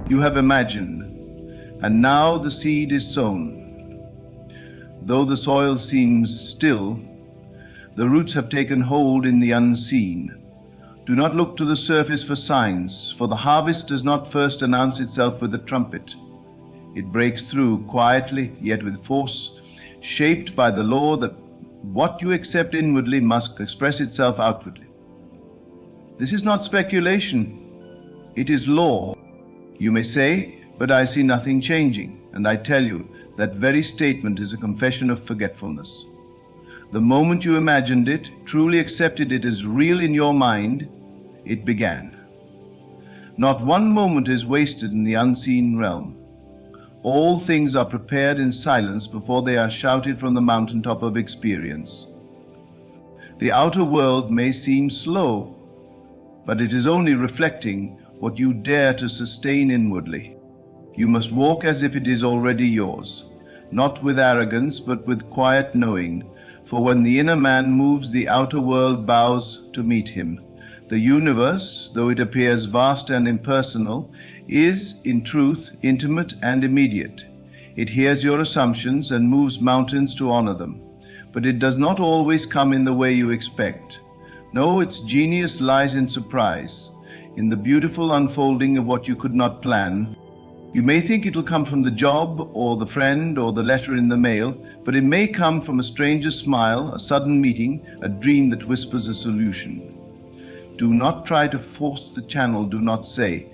You have imagined, and now the seed is sown. Though the soil seems still, the roots have taken hold in the unseen. Do not look to the surface for signs, for the harvest does not first announce itself with a trumpet. It breaks through quietly, yet with force, shaped by the law that what you accept inwardly must express itself outwardly. This is not speculation, it is law. You may say, but I see nothing changing, and I tell you, that very statement is a confession of forgetfulness. The moment you imagined it, truly accepted it as real in your mind, it began. Not one moment is wasted in the unseen realm. All things are prepared in silence before they are shouted from the mountaintop of experience. The outer world may seem slow, but it is only reflecting what you dare to sustain inwardly. You must walk as if it is already yours, not with arrogance, but with quiet knowing, for when the inner man moves, the outer world bows to meet him. The universe, though it appears vast and impersonal, is, in truth, intimate and immediate. It hears your assumptions and moves mountains to honor them. But it does not always come in the way you expect. No, its genius lies in surprise, in the beautiful unfolding of what you could not plan. You may think it will come from the job, or the friend, or the letter in the mail, but it may come from a stranger's smile, a sudden meeting, a dream that whispers a solution. Do not try to force the channel. Do not say,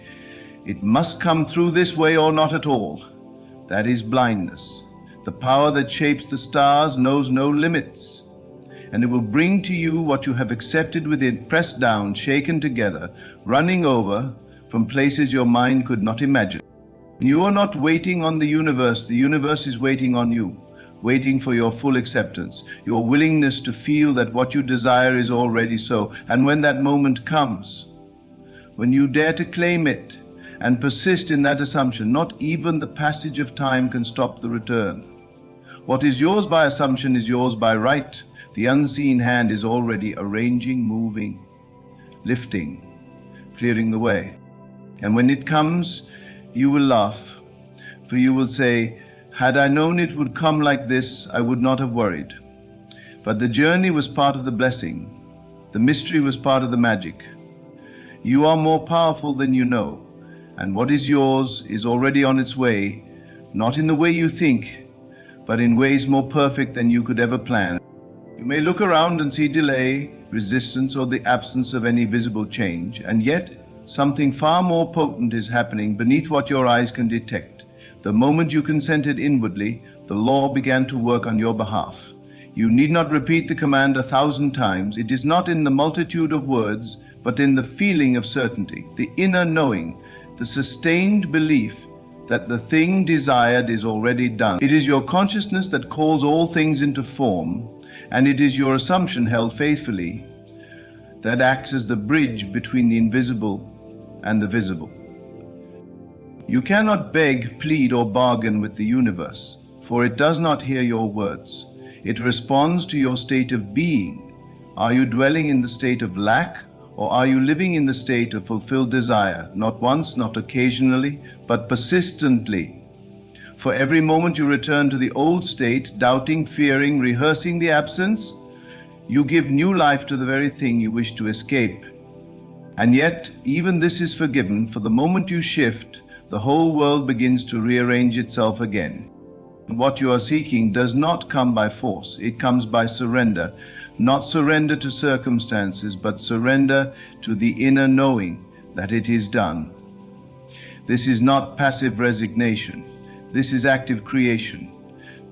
it must come through this way or not at all. That is blindness. The power that shapes the stars knows no limits, and it will bring to you what you have accepted within, pressed down, shaken together, running over from places your mind could not imagine. You are not waiting on the universe is waiting on you, waiting for your full acceptance, your willingness to feel that what you desire is already so. And when that moment comes, when you dare to claim it and persist in that assumption, not even the passage of time can stop the return. What is yours by assumption is yours by right. The unseen hand is already arranging, moving, lifting, clearing the way. And when it comes, you will laugh, for you will say, had I known it would come like this, I would not have worried. But the journey was part of the blessing. The mystery was part of the magic. You are more powerful than you know, and what is yours is already on its way, not in the way you think, but in ways more perfect than you could ever plan. You may look around and see delay, resistance, or the absence of any visible change, and yet something far more potent is happening beneath what your eyes can detect. The moment you consented inwardly, the law began to work on your behalf. You need not repeat the command 1,000 times. It is not in the multitude of words, but in the feeling of certainty, the inner knowing, the sustained belief that the thing desired is already done. It is your consciousness that calls all things into form, and it is your assumption held faithfully that acts as the bridge between the invisible and the visible. You cannot beg, plead, or bargain with the universe, for it does not hear your words. It responds to your state of being. Are you dwelling in the state of lack, or are you living in the state of fulfilled desire, not once, not occasionally, but persistently? For every moment you return to the old state, doubting, fearing, rehearsing the absence, you give new life to the very thing you wish to escape. And yet, even this is forgiven, for the moment you shift, the whole world begins to rearrange itself again. What you are seeking does not come by force, it comes by surrender. Not surrender to circumstances, but surrender to the inner knowing that it is done. This is not passive resignation, this is active creation.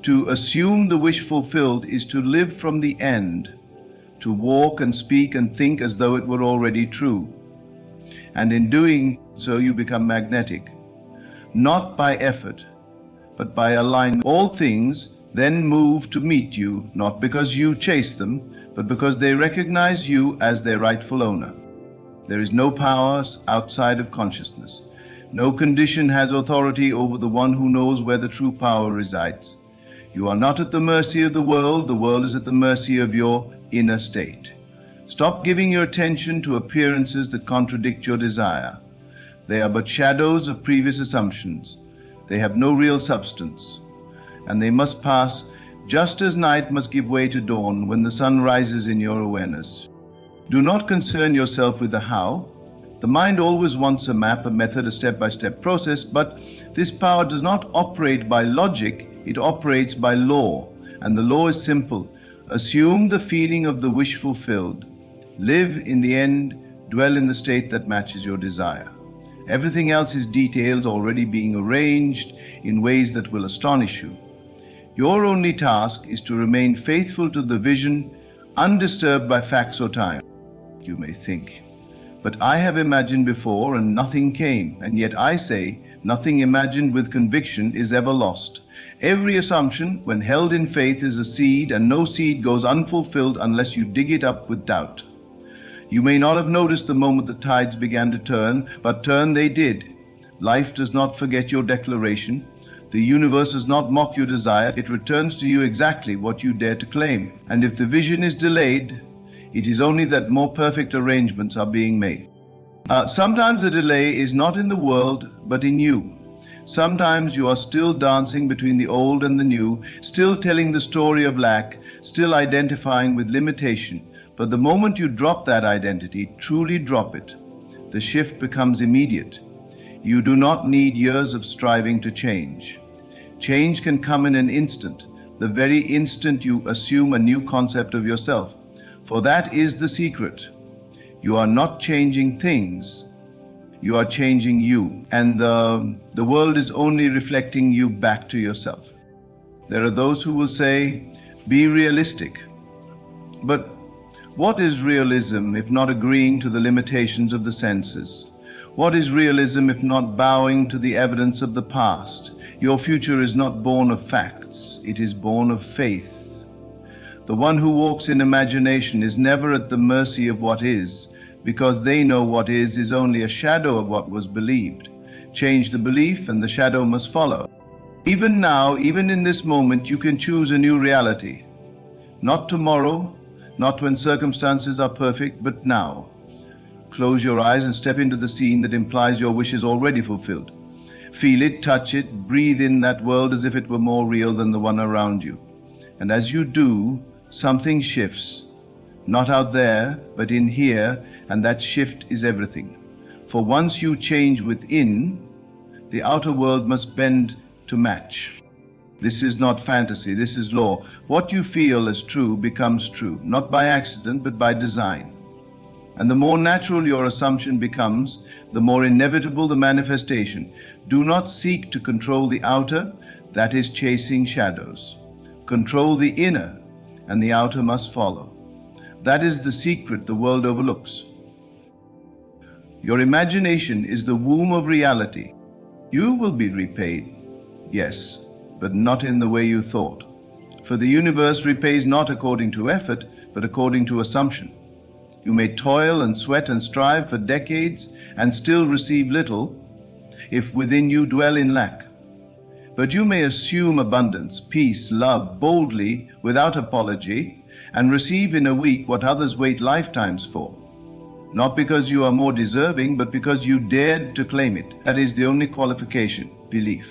To assume the wish fulfilled is to live from the end, to walk and speak and think as though it were already true. And in doing so you become magnetic, not by effort, but by alignment. All things then move to meet you, not because you chase them, but because they recognize you as their rightful owner. There is no power outside of consciousness. No condition has authority over the one who knows where the true power resides. You are not at the mercy of the world is at the mercy of your inner state. Stop giving your attention to appearances that contradict your desire. They are but shadows of previous assumptions. They have no real substance, and they must pass just as night must give way to dawn when the sun rises in your awareness. Do not concern yourself with the how. The mind always wants a map, a method, a step-by-step process, but this power does not operate by logic, it operates by law, and the law is simple. Assume the feeling of the wish fulfilled. Live in the end, dwell in the state that matches your desire. Everything else is details already being arranged in ways that will astonish you. Your only task is to remain faithful to the vision, undisturbed by facts or time. You may think, but I have imagined before and nothing came, and yet I say, nothing imagined with conviction is ever lost. Every assumption, when held in faith, is a seed, and no seed goes unfulfilled unless you dig it up with doubt. You may not have noticed the moment the tides began to turn, but turn they did. Life does not forget your declaration. The universe does not mock your desire. It returns to you exactly what you dare to claim. And if the vision is delayed, it is only that more perfect arrangements are being made. Sometimes the delay is not in the world, but in you. Sometimes you are still dancing between the old and the new, still telling the story of lack, still identifying with limitation. But the moment you drop that identity, truly drop it, the shift becomes immediate. You do not need years of striving to change. Change can come in an instant, the very instant you assume a new concept of yourself. For that is the secret. You are not changing things, you are changing you. And the world is only reflecting you back to yourself. There are those who will say, be realistic. But what is realism if not agreeing to the limitations of the senses? What is realism if not bowing to the evidence of the past? Your future is not born of facts, it is born of faith. The one who walks in imagination is never at the mercy of what is, because they know what is only a shadow of what was believed. Change the belief and the shadow must follow. Even now, even in this moment, you can choose a new reality. Not tomorrow, not when circumstances are perfect, but now. Close your eyes and step into the scene that implies your wish is already fulfilled. Feel it, touch it, breathe in that world as if it were more real than the one around you. And as you do, something shifts. Not out there, but in here, and that shift is everything. For once you change within, the outer world must bend to match. This is not fantasy, this is law. What you feel as true becomes true, not by accident, but by design. And the more natural your assumption becomes, the more inevitable the manifestation. Do not seek to control the outer, that is chasing shadows. Control the inner, and the outer must follow. That is the secret the world overlooks. Your imagination is the womb of reality. You will be repaid, yes, but not in the way you thought. For the universe repays not according to effort, but according to assumption. You may toil and sweat and strive for decades and still receive little if within you dwell in lack. But you may assume abundance, peace, love boldly without apology and receive in a week what others wait lifetimes for. Not because you are more deserving, but because you dared to claim it. That is the only qualification, belief.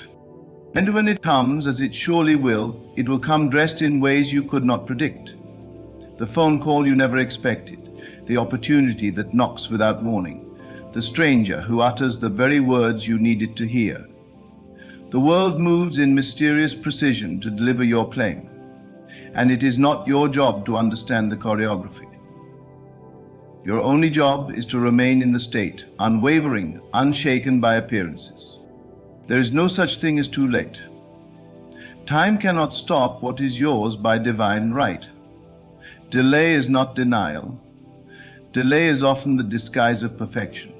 And when it comes, as it surely will, it will come dressed in ways you could not predict. The phone call you never expected, the opportunity that knocks without warning, the stranger who utters the very words you needed to hear. The world moves in mysterious precision to deliver your claim, and it is not your job to understand the choreography. Your only job is to remain in the state, unwavering, unshaken by appearances. There is no such thing as too late. Time cannot stop what is yours by divine right. Delay is not denial. Delay is often the disguise of perfection.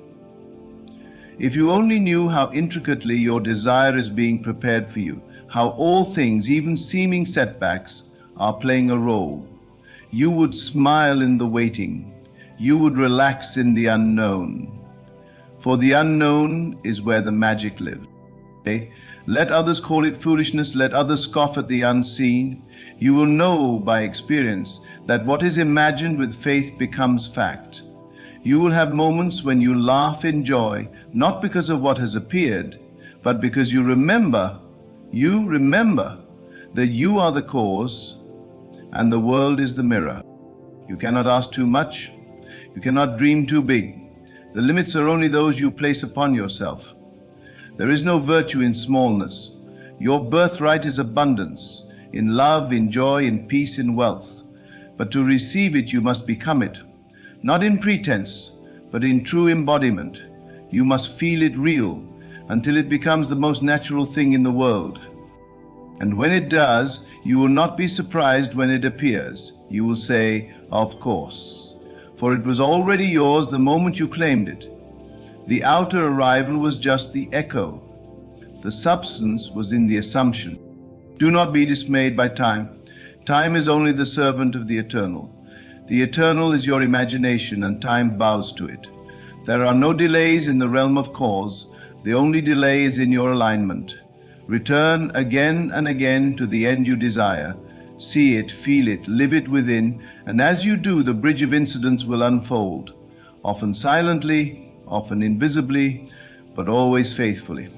If you only knew how intricately your desire is being prepared for you, how all things, even seeming setbacks, are playing a role, you would smile in the waiting. You would relax in the unknown. For the unknown is where the magic lives. Okay? Let others call it foolishness, let others scoff at the unseen. You will know by experience that what is imagined with faith becomes fact. You will have moments when you laugh in joy, not because of what has appeared, but because you remember that you are the cause and the world is the mirror. You cannot ask too much. You cannot dream too big. The limits are only those you place upon yourself. There is no virtue in smallness. Your birthright is abundance, in love, in joy, in peace, in wealth. But to receive it, you must become it. Not in pretense, but in true embodiment. You must feel it real until it becomes the most natural thing in the world. And when it does, you will not be surprised when it appears. You will say, of course, for it was already yours the moment you claimed it. The outer arrival was just the echo. The substance was in the assumption. Do not be dismayed by time. Time is only the servant of the eternal. The eternal is your imagination, and time bows to it. There are no delays in the realm of cause. The only delay is in your alignment. Return again and again to the end you desire. See it, feel it, live it within, and as you do, the bridge of incidents will unfold, often silently, often invisibly, but always faithfully.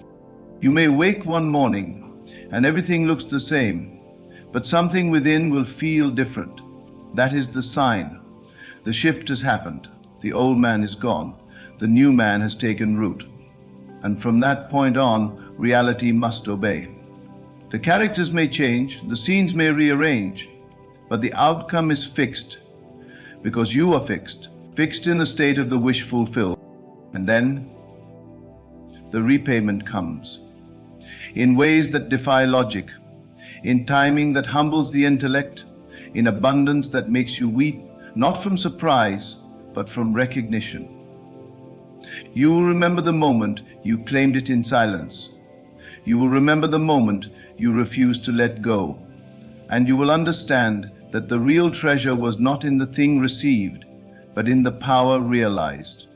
You may wake one morning, and everything looks the same, but something within will feel different. That is the sign. The shift has happened. The old man is gone. The new man has taken root. And from that point on, reality must obey. The characters may change, the scenes may rearrange, but the outcome is fixed, because you are fixed in the state of the wish fulfilled. And then the repayment comes, in ways that defy logic, in timing that humbles the intellect, in abundance that makes you weep, not from surprise, but from recognition. You will remember the moment you claimed it in silence. You will remember the moment you refused to let go. And you will understand that the real treasure was not in the thing received, but in the power realized.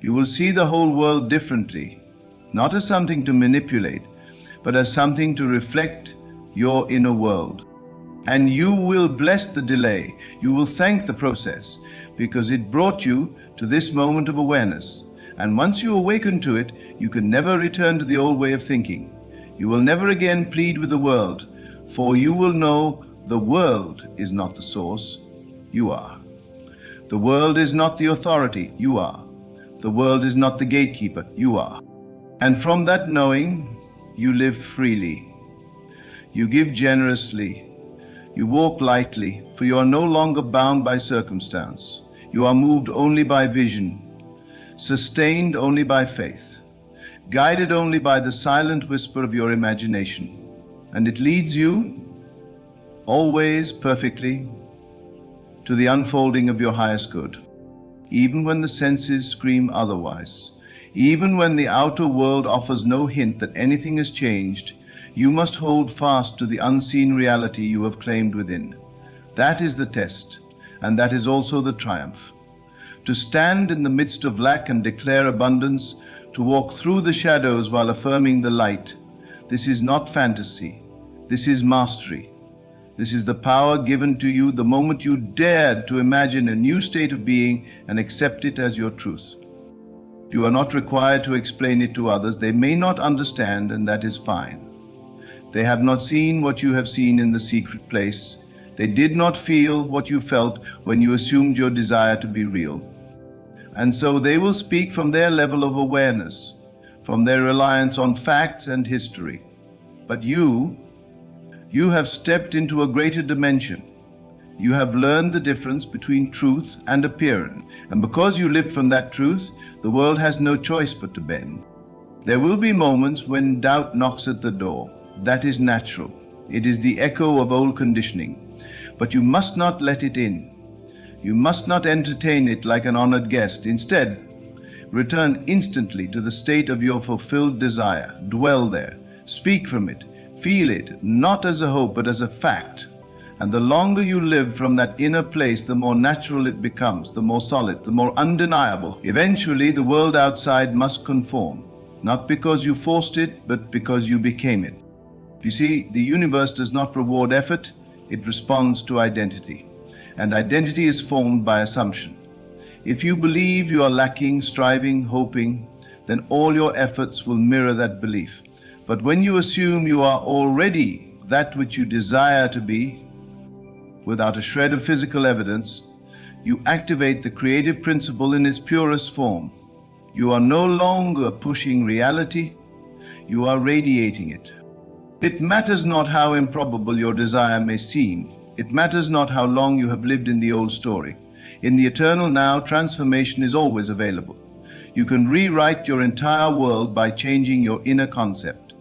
You will see the whole world differently, not as something to manipulate, but as something to reflect your inner world. And you will bless the delay. You will thank the process, because it brought you to this moment of awareness. And once you awaken to it, you can never return to the old way of thinking. You will never again plead with the world, for you will know the world is not the source, you are. The world is not the authority, you are. The world is not the gatekeeper, you are. And from that knowing, you live freely. You give generously. You walk lightly, for you are no longer bound by circumstance. You are moved only by vision, sustained only by faith, guided only by the silent whisper of your imagination. And it leads you, always perfectly, to the unfolding of your highest good. Even when the senses scream otherwise, even when the outer world offers no hint that anything has changed, you must hold fast to the unseen reality you have claimed within. That is the test, and that is also the triumph. To stand in the midst of lack and declare abundance, to walk through the shadows while affirming the light, this is not fantasy. This is mastery. This is the power given to you the moment you dared to imagine a new state of being and accept it as your truth. You are not required to explain it to others. They may not understand, and that is fine. They have not seen what you have seen in the secret place. They did not feel what you felt when you assumed your desire to be real. And so they will speak from their level of awareness, from their reliance on facts and history. But you have stepped into a greater dimension. You have learned the difference between truth and appearance. And because you live from that truth, the world has no choice but to bend. There will be moments when doubt knocks at the door. That is natural. It is the echo of old conditioning. But you must not let it in. You must not entertain it like an honored guest. Instead, return instantly to the state of your fulfilled desire. Dwell there. Speak from it. Feel it, not as a hope, but as a fact. And the longer you live from that inner place, the more natural it becomes, the more solid, the more undeniable. Eventually, the world outside must conform, not because you forced it, but because you became it. You see, the universe does not reward effort, it responds to identity. And identity is formed by assumption. If you believe you are lacking, striving, hoping, then all your efforts will mirror that belief. But when you assume you are already that which you desire to be, without a shred of physical evidence, you activate the creative principle in its purest form. You are no longer pushing reality, you are radiating it. It matters not how improbable your desire may seem. It matters not how long you have lived in the old story. In the eternal now, transformation is always available. You can rewrite your entire world by changing your inner concept.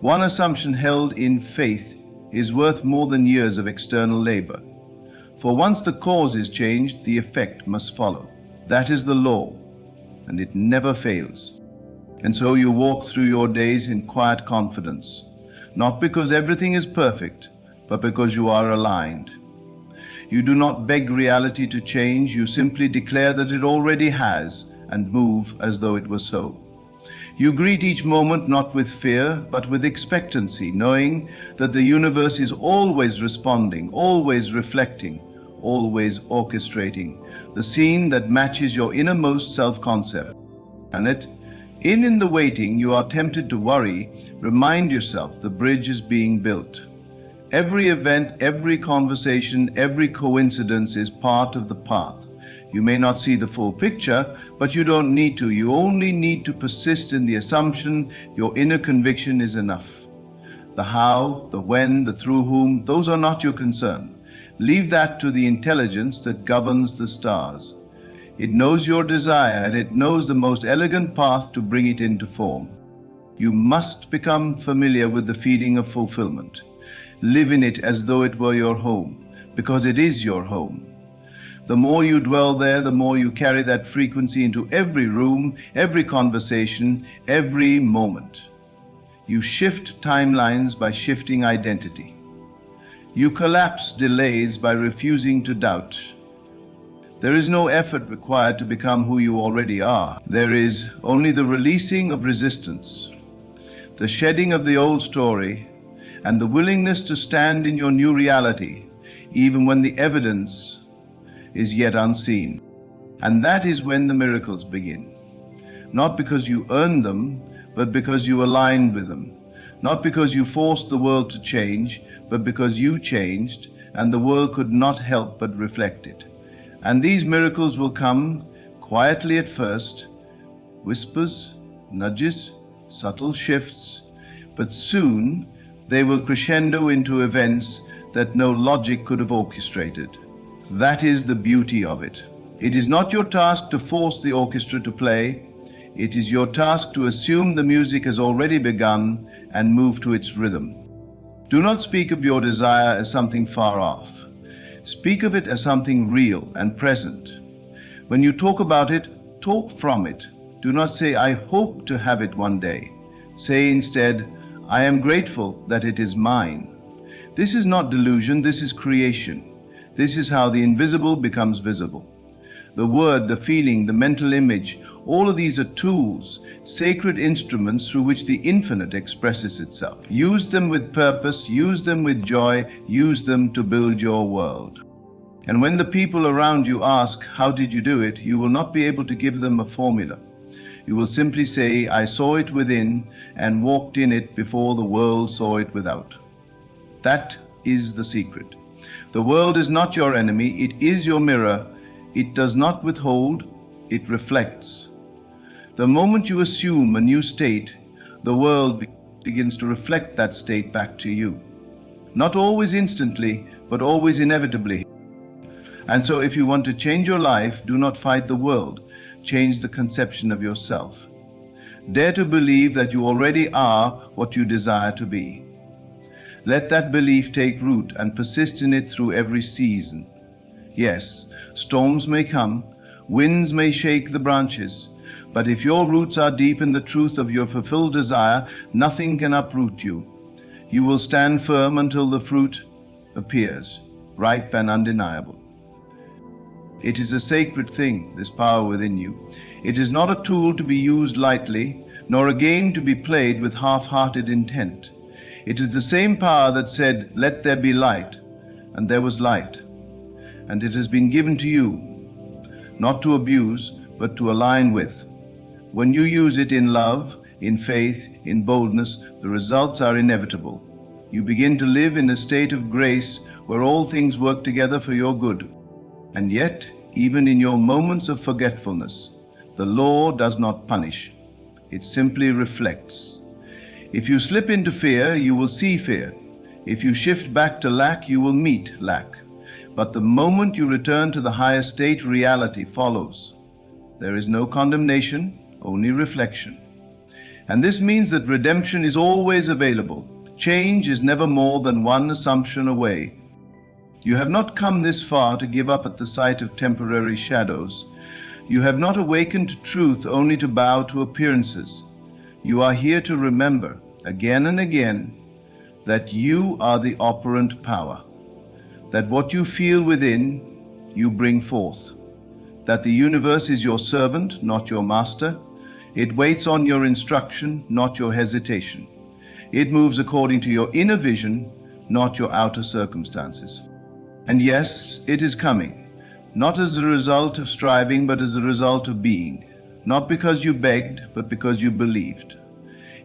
One assumption held in faith is worth more than years of external labor. For once the cause is changed, the effect must follow. That is the law, and it never fails. And so you walk through your days in quiet confidence, not because everything is perfect, but because you are aligned. You do not beg reality to change, you simply declare that it already has, and move as though it was so. You greet each moment not with fear, but with expectancy, knowing that the universe is always responding, always reflecting, always orchestrating the scene that matches your innermost self-concept. And in the waiting, you are tempted to worry. Remind yourself the bridge is being built. Every event, every conversation, every coincidence is part of the path. You may not see the full picture, but you don't need to. You only need to persist in the assumption your inner conviction is enough. The how, the when, the through whom, those are not your concern. Leave that to the intelligence that governs the stars. It knows your desire, and it knows the most elegant path to bring it into form. You must become familiar with the feeling of fulfillment. Live in it as though it were your home, because it is your home. The more you dwell there, the more you carry that frequency into every room, every conversation, every moment. You shift timelines by shifting identity. You collapse delays by refusing to doubt. There is no effort required to become who you already are. There is only the releasing of resistance, the shedding of the old story, and the willingness to stand in your new reality, even when the evidence is yet unseen. And that is when the miracles begin. Not because you earned them, but because you aligned with them. Not because you forced the world to change, but because you changed, and the world could not help but reflect it. And these miracles will come quietly at first, whispers, nudges, subtle shifts, but soon they will crescendo into events that no logic could have orchestrated. That is the beauty of it. It is not your task to force the orchestra to play. It is your task to assume the music has already begun and move to its rhythm. Do not speak of your desire as something far off. Speak of it as something real and present. When you talk about it, talk from it. Do not say, I hope to have it one day. Say instead, I am grateful that it is mine. This is not delusion, this is creation. This is how the invisible becomes visible. The word, the feeling, the mental image, all of these are tools, sacred instruments through which the infinite expresses itself. Use them with purpose, use them with joy, use them to build your world. And when the people around you ask, how did you do it? You will not be able to give them a formula. You will simply say, I saw it within and walked in it before the world saw it without. That is the secret. The world is not your enemy, it is your mirror. It does not withhold, it reflects. The moment you assume a new state, the world begins to reflect that state back to you. Not always instantly, but always inevitably. And so if you want to change your life, do not fight the world. Change the conception of yourself. Dare to believe that you already are what you desire to be. Let that belief take root and persist in it through every season. Yes, storms may come, winds may shake the branches, but if your roots are deep in the truth of your fulfilled desire, nothing can uproot you. You will stand firm until the fruit appears, ripe and undeniable. It is a sacred thing, this power within you. It is not a tool to be used lightly, nor a game to be played with half-hearted intent. It is the same power that said, let there be light, and there was light. And it has been given to you. not to abuse, but to align with. When you use it in love, in faith, in boldness, the results are inevitable. You begin to live in a state of grace where all things work together for your good. And yet, even in your moments of forgetfulness, the law does not punish. It simply reflects. If you slip into fear, you will see fear. If you shift back to lack, you will meet lack. But the moment you return to the higher state, reality follows. There is no condemnation, only reflection. And this means that redemption is always available. Change is never more than one assumption away. You have not come this far to give up at the sight of temporary shadows. You have not awakened to truth only to bow to appearances. You are here to remember, again and again, that you are the operant power, that what you feel within, you bring forth, that the universe is your servant, not your master. It waits on your instruction, not your hesitation. It moves according to your inner vision, not your outer circumstances. And yes, it is coming, not as a result of striving, but as a result of being, not because you begged, but because you believed.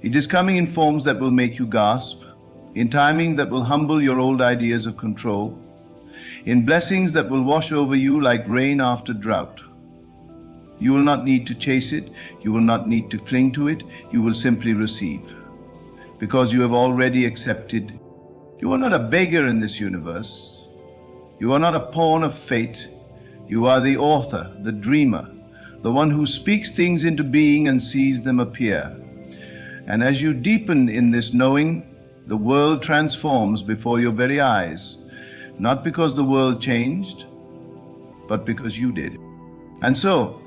It is coming in forms that will make you gasp, in timing that will humble your old ideas of control, in blessings that will wash over you like rain after drought. You will not need to chase it, you will not need to cling to it, you will simply receive, because you have already accepted. You are not a beggar in this universe. You are not a pawn of fate. You are the author, the dreamer, the one who speaks things into being and sees them appear. And as you deepen in this knowing, the world transforms before your very eyes, not because the world changed, but because you did. And so,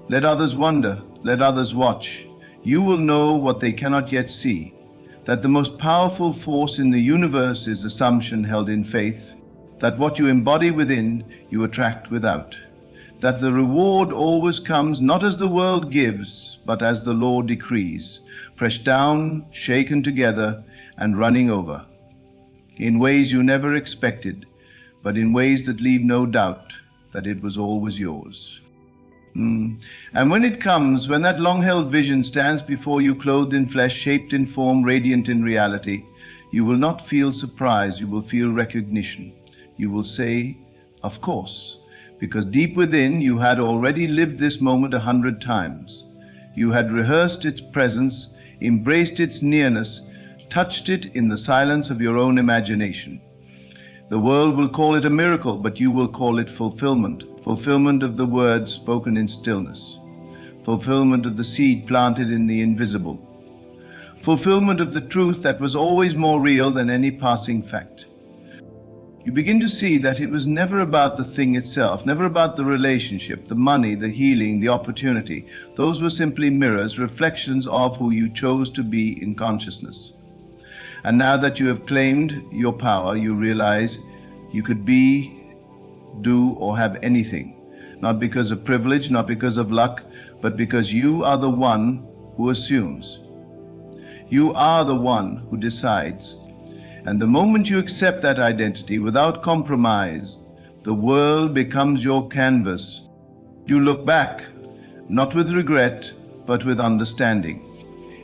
let others wonder, let others watch. You will know what they cannot yet see, that the most powerful force in the universe is assumption held in faith, that what you embody within, you attract without, that the reward always comes not as the world gives, but as the law decrees, pressed down, shaken together, and running over, in ways you never expected, but in ways that leave no doubt that it was always yours. And when it comes, when that long-held vision stands before you, clothed in flesh, shaped in form, radiant in reality, you will not feel surprise, you will feel recognition. You will say, of course, because deep within you had already lived this moment 100 times. You had rehearsed its presence, embraced its nearness, touched it in the silence of your own imagination. The world will call it a miracle, but you will call it fulfillment. Fulfillment of the words spoken in stillness. Fulfillment of the seed planted in the invisible. Fulfillment of the truth that was always more real than any passing fact. You begin to see that it was never about the thing itself, never about the relationship, the money, the healing, the opportunity. Those were simply mirrors, reflections of who you chose to be in consciousness. And now that you have claimed your power, you realize you could be, do, or have anything, not because of privilege, not because of luck, but because you are the one who assumes. You are the one who decides. And the moment you accept that identity without compromise, the world becomes your canvas. You look back, not with regret, but with understanding.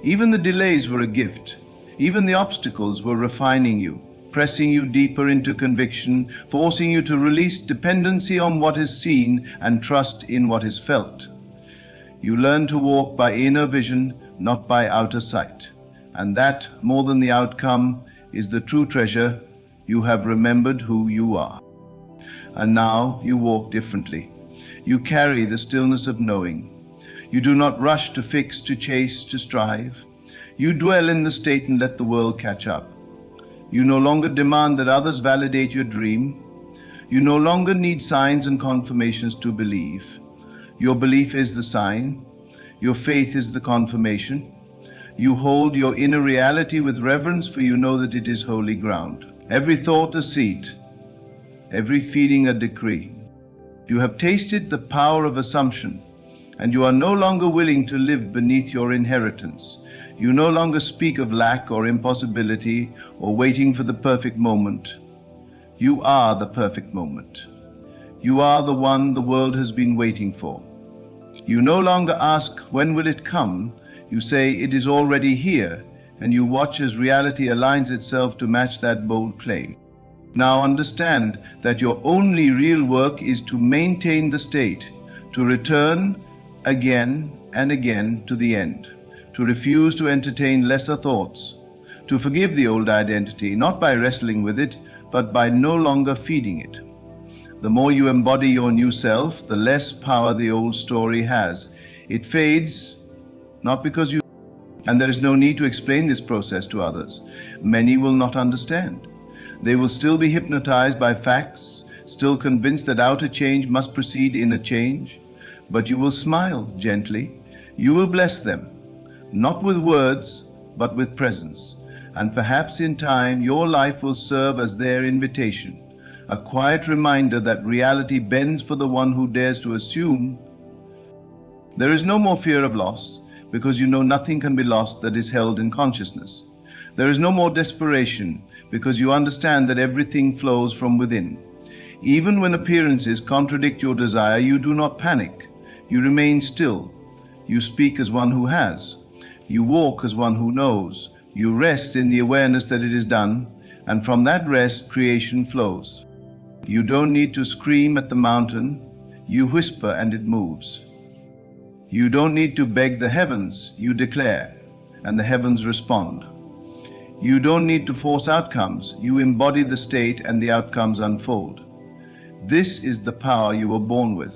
Even the delays were a gift. Even the obstacles were refining you, pressing you deeper into conviction, forcing you to release dependency on what is seen and trust in what is felt. You learn to walk by inner vision, not by outer sight. And that, more than the outcome, is the true treasure. You have remembered who you are. And now you walk differently. You carry the stillness of knowing. You do not rush to fix, to chase, to strive. You dwell in the state and let the world catch up. You no longer demand that others validate your dream. You no longer need signs and confirmations to believe. Your belief is the sign. Your faith is the confirmation. You hold your inner reality with reverence, for you know that it is holy ground. Every thought a seed, every feeling a decree. You have tasted the power of assumption, and you are no longer willing to live beneath your inheritance. You no longer speak of lack or impossibility or waiting for the perfect moment. You are the perfect moment. You are the one the world has been waiting for. You no longer ask, when will it come? You say, it is already here, and you watch as reality aligns itself to match that bold claim. Now understand that your only real work is to maintain the state, to return again and again to the end, to refuse to entertain lesser thoughts, to forgive the old identity, not by wrestling with it, but by no longer feeding it. The more you embody your new self, the less power the old story has. It fades, not because you... And there is no need to explain this process to others. Many will not understand. They will still be hypnotized by facts, still convinced that outer change must precede inner change. But you will smile gently. You will bless them, not with words, but with presence. And perhaps in time, your life will serve as their invitation, a quiet reminder that reality bends for the one who dares to assume. There is no more fear of loss, because you know nothing can be lost that is held in consciousness. There is no more desperation, because you understand that everything flows from within. Even when appearances contradict your desire, you do not panic. You remain still. You speak as one who has. You walk as one who knows. You rest in the awareness that it is done, and from that rest, creation flows. You don't need to scream at the mountain. You whisper and it moves. You don't need to beg the heavens. You declare, and the heavens respond. You don't need to force outcomes. You embody the state and the outcomes unfold. This is the power you were born with,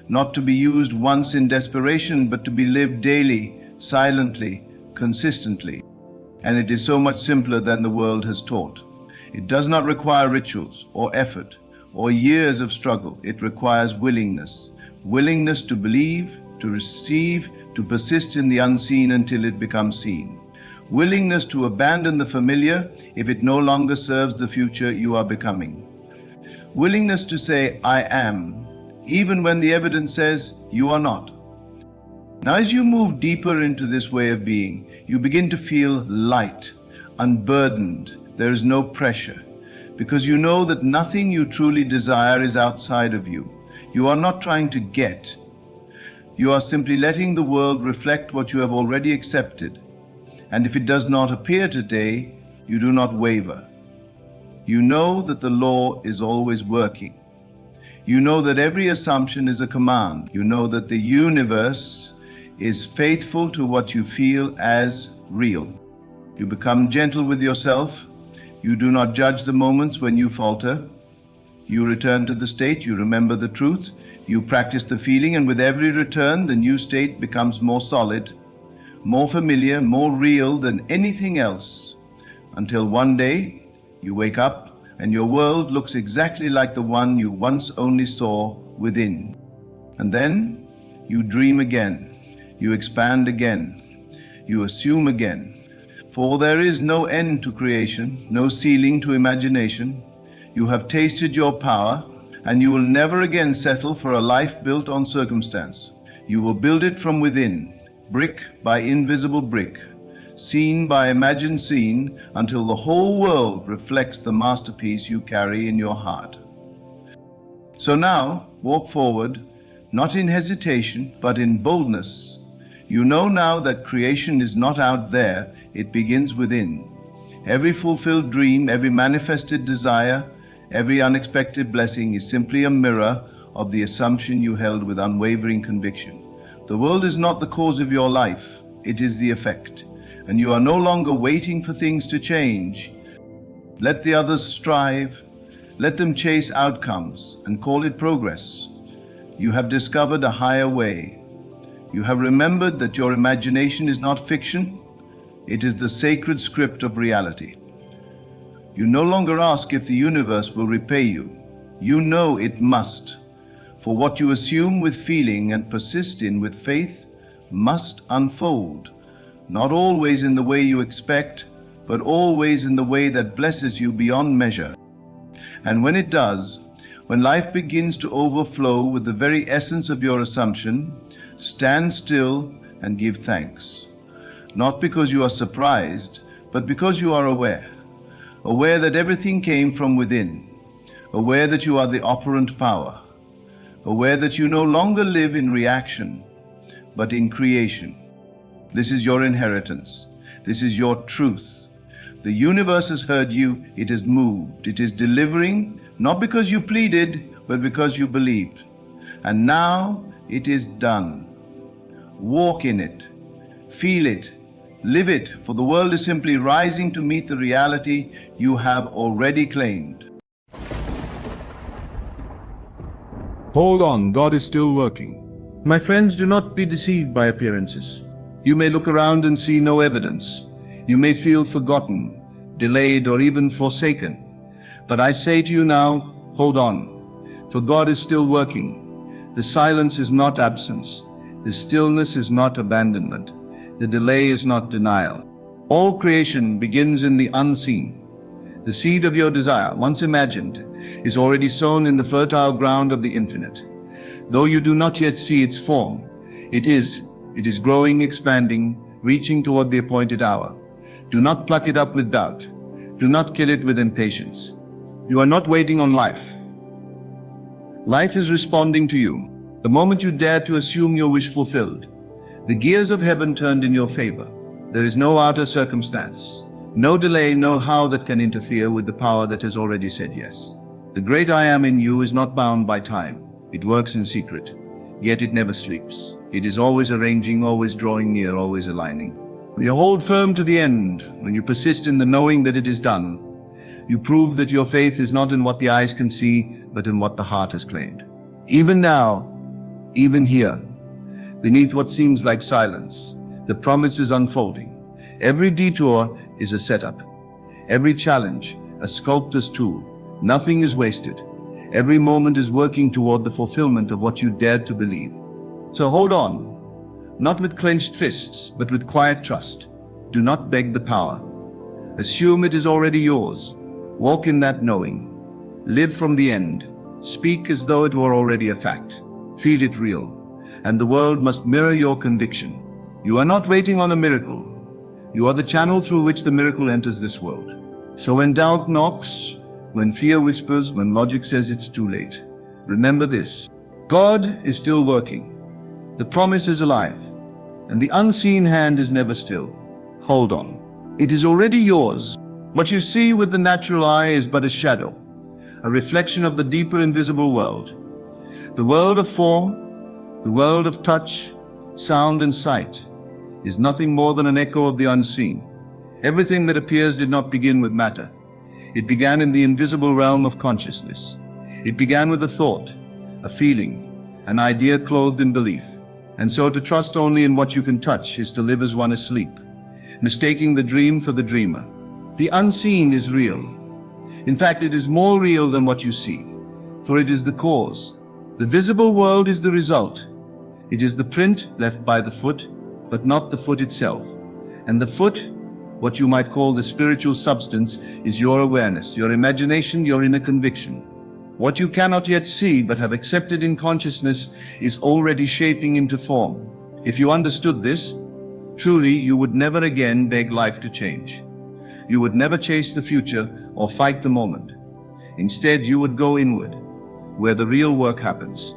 not to be used once in desperation, but to be lived daily, silently, consistently. And it is so much simpler than the world has taught. It does not require rituals or effort or years of struggle. It requires willingness. Willingness to believe, to receive, to persist in the unseen until it becomes seen. Willingness to abandon the familiar if it no longer serves the future you are becoming. Willingness to say, I am, even when the evidence says you are not. Now, as you move deeper into this way of being, you begin to feel light, unburdened. There is no pressure, because you know that nothing you truly desire is outside of you. You are not trying to get. You are simply letting the world reflect what you have already accepted. And if it does not appear today, you do not waver. You know that the law is always working. You know that every assumption is a command. You know that the universe is faithful to what you feel as real. You become gentle with yourself. You do not judge the moments when you falter. You return to the state, you remember the truth, you practice the feeling, and with every return, the new state becomes more solid, more familiar, more real than anything else, until one day you wake up and your world looks exactly like the one you once only saw within. And then you dream again, you expand again, you assume again. For there is no end to creation, no ceiling to imagination. You have tasted your power, and you will never again settle for a life built on circumstance. You will build it from within, brick by invisible brick, scene by imagined scene, until the whole world reflects the masterpiece you carry in your heart. So now, walk forward, not in hesitation, but in boldness. You know now that creation is not out there, it begins within. Every fulfilled dream, every manifested desire, every unexpected blessing is simply a mirror of the assumption you held with unwavering conviction. The world is not the cause of your life, it is the effect. And you are no longer waiting for things to change. Let the others strive, let them chase outcomes and call it progress. You have discovered a higher way. You have remembered that your imagination is not fiction, it is the sacred script of reality. You no longer ask if the universe will repay you. You know it must. For what you assume with feeling and persist in with faith must unfold, not always in the way you expect, but always in the way that blesses you beyond measure. And when it does, when life begins to overflow with the very essence of your assumption, stand still and give thanks. Not because you are surprised, but because you are aware. Aware that everything came from within. Aware that you are the operant power. aware that you no longer live in reaction, but in creation. This is your inheritance. This is your truth. The universe has heard you. It has moved. It is delivering, not because you pleaded, but because you believed. And now it is done. Walk in it. Feel it. Live it, for the world is simply rising to meet the reality you have already claimed. Hold on, God is still working. My friends, do not be deceived by appearances. You may look around and see no evidence. You may feel forgotten, delayed, or even forsaken. But I say to you now, hold on, for God is still working. The silence is not absence. The stillness is not abandonment. The delay is not denial. All creation begins in the unseen. The seed of your desire, once imagined, is already sown in the fertile ground of the infinite. Though you do not yet see its form, it is growing, expanding, reaching toward the appointed hour. Do not pluck it up with doubt. Do not kill it with impatience. You are not waiting on life. Life is responding to you. The moment you dare to assume your wish fulfilled, the gears of heaven turned in your favor. There is no outer circumstance, no delay, no how that can interfere with the power that has already said yes. The great I am in you is not bound by time. It works in secret, yet it never sleeps. It is always arranging, always drawing near, always aligning. When you hold firm to the end, when you persist in the knowing that it is done, you prove that your faith is not in what the eyes can see, but in what the heart has claimed. Even now, even here, beneath what seems like silence, the promise is unfolding. Every detour is a setup. Every challenge, a sculptor's tool. Nothing is wasted. Every moment is working toward the fulfillment of what you dared to believe. So hold on, not with clenched fists, but with quiet trust. Do not beg the power. Assume it is already yours. Walk in that knowing. Live from the end. Speak as though it were already a fact. Feel it real. And the world must mirror your conviction. You are not waiting on a miracle. You are the channel through which the miracle enters this world. So when doubt knocks, when fear whispers, when logic says it's too late, remember this: God is still working. The promise is alive, and the unseen hand is never still. Hold on. It is already yours. What you see with the natural eye is but a shadow, a reflection of the deeper invisible world. The world of form, the world of touch, sound, and sight is nothing more than an echo of the unseen. Everything that appears did not begin with matter. It began in the invisible realm of consciousness. It began with a thought, a feeling, an idea clothed in belief. And so to trust only in what you can touch is to live as one asleep, mistaking the dream for the dreamer. The unseen is real. In fact, it is more real than what you see, for it is the cause. The visible world is the result. It is the print left by the foot, but not the foot itself. And the foot, what you might call the spiritual substance, is your awareness, your imagination, your inner conviction. What you cannot yet see but have accepted in consciousness is already shaping into form. If you understood this, truly you would never again beg life to change. You would never chase the future or fight the moment. Instead, you would go inward, where the real work happens.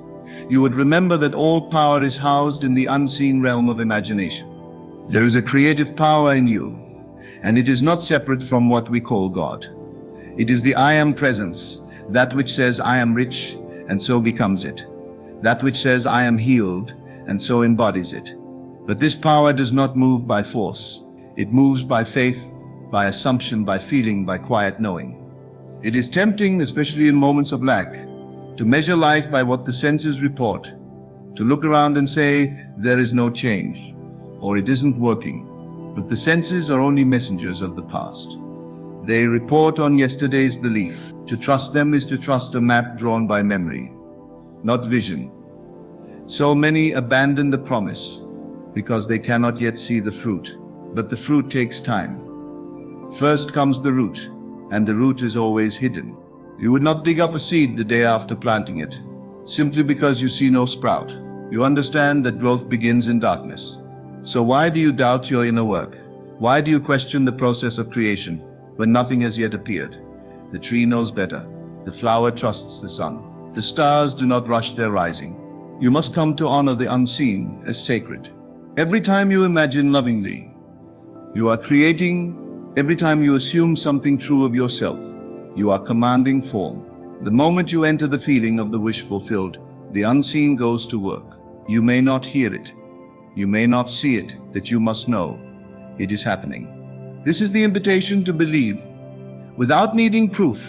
You would remember that all power is housed in the unseen realm of imagination. There is a creative power in you, and it is not separate from what we call God. It is the I am presence, that which says I am rich, and so becomes it. That which says I am healed, and so embodies it. But this power does not move by force. It moves by faith, by assumption, by feeling, by quiet knowing. It is tempting, especially in moments of lack, to measure life by what the senses report, to look around and say there is no change, or it isn't working. But the senses are only messengers of the past. They report on yesterday's belief. To trust them is to trust a map drawn by memory, not vision. So many abandon the promise because they cannot yet see the fruit. But the fruit takes time. First comes the root, and the root is always hidden. You would not dig up a seed the day after planting it, simply because you see no sprout. You understand that growth begins in darkness. So why do you doubt your inner work? Why do you question the process of creation when nothing has yet appeared? The tree knows better. The flower trusts the sun. The stars do not rush their rising. You must come to honor the unseen as sacred. Every time you imagine lovingly, you are creating. Every time you assume something true of yourself, you are commanding form. The moment you enter the feeling of the wish fulfilled, the unseen goes to work. You may not hear it. You may not see it, that you must know it is happening. This is the invitation to believe without needing proof,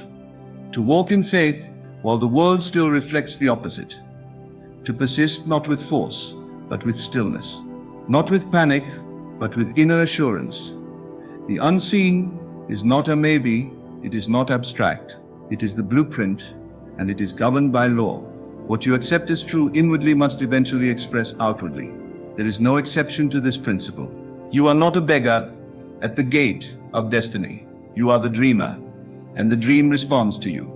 to walk in faith while the world still reflects the opposite, to persist not with force, but with stillness, not with panic, but with inner assurance. The unseen is not a maybe, it is not abstract, it is the blueprint, and it is governed by law. What you accept as true inwardly must eventually express outwardly. There is no exception to this principle. You are not a beggar at the gate of destiny. You are the dreamer, and the dream responds to you.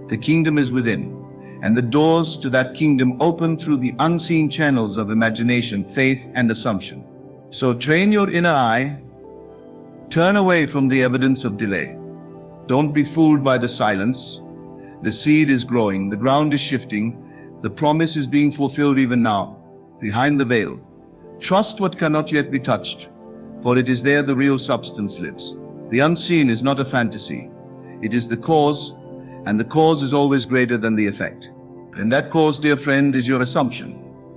The kingdom is within, and the doors to that kingdom open through the unseen channels of imagination, faith, and assumption. So train your inner eye. Turn away from the evidence of delay. Don't be fooled by the silence. The seed is growing, the ground is shifting, the promise is being fulfilled even now, behind the veil. Trust what cannot yet be touched, for it is there the real substance lives. The unseen is not a fantasy. It is the cause, and the cause is always greater than the effect. And that cause, dear friend, is your assumption.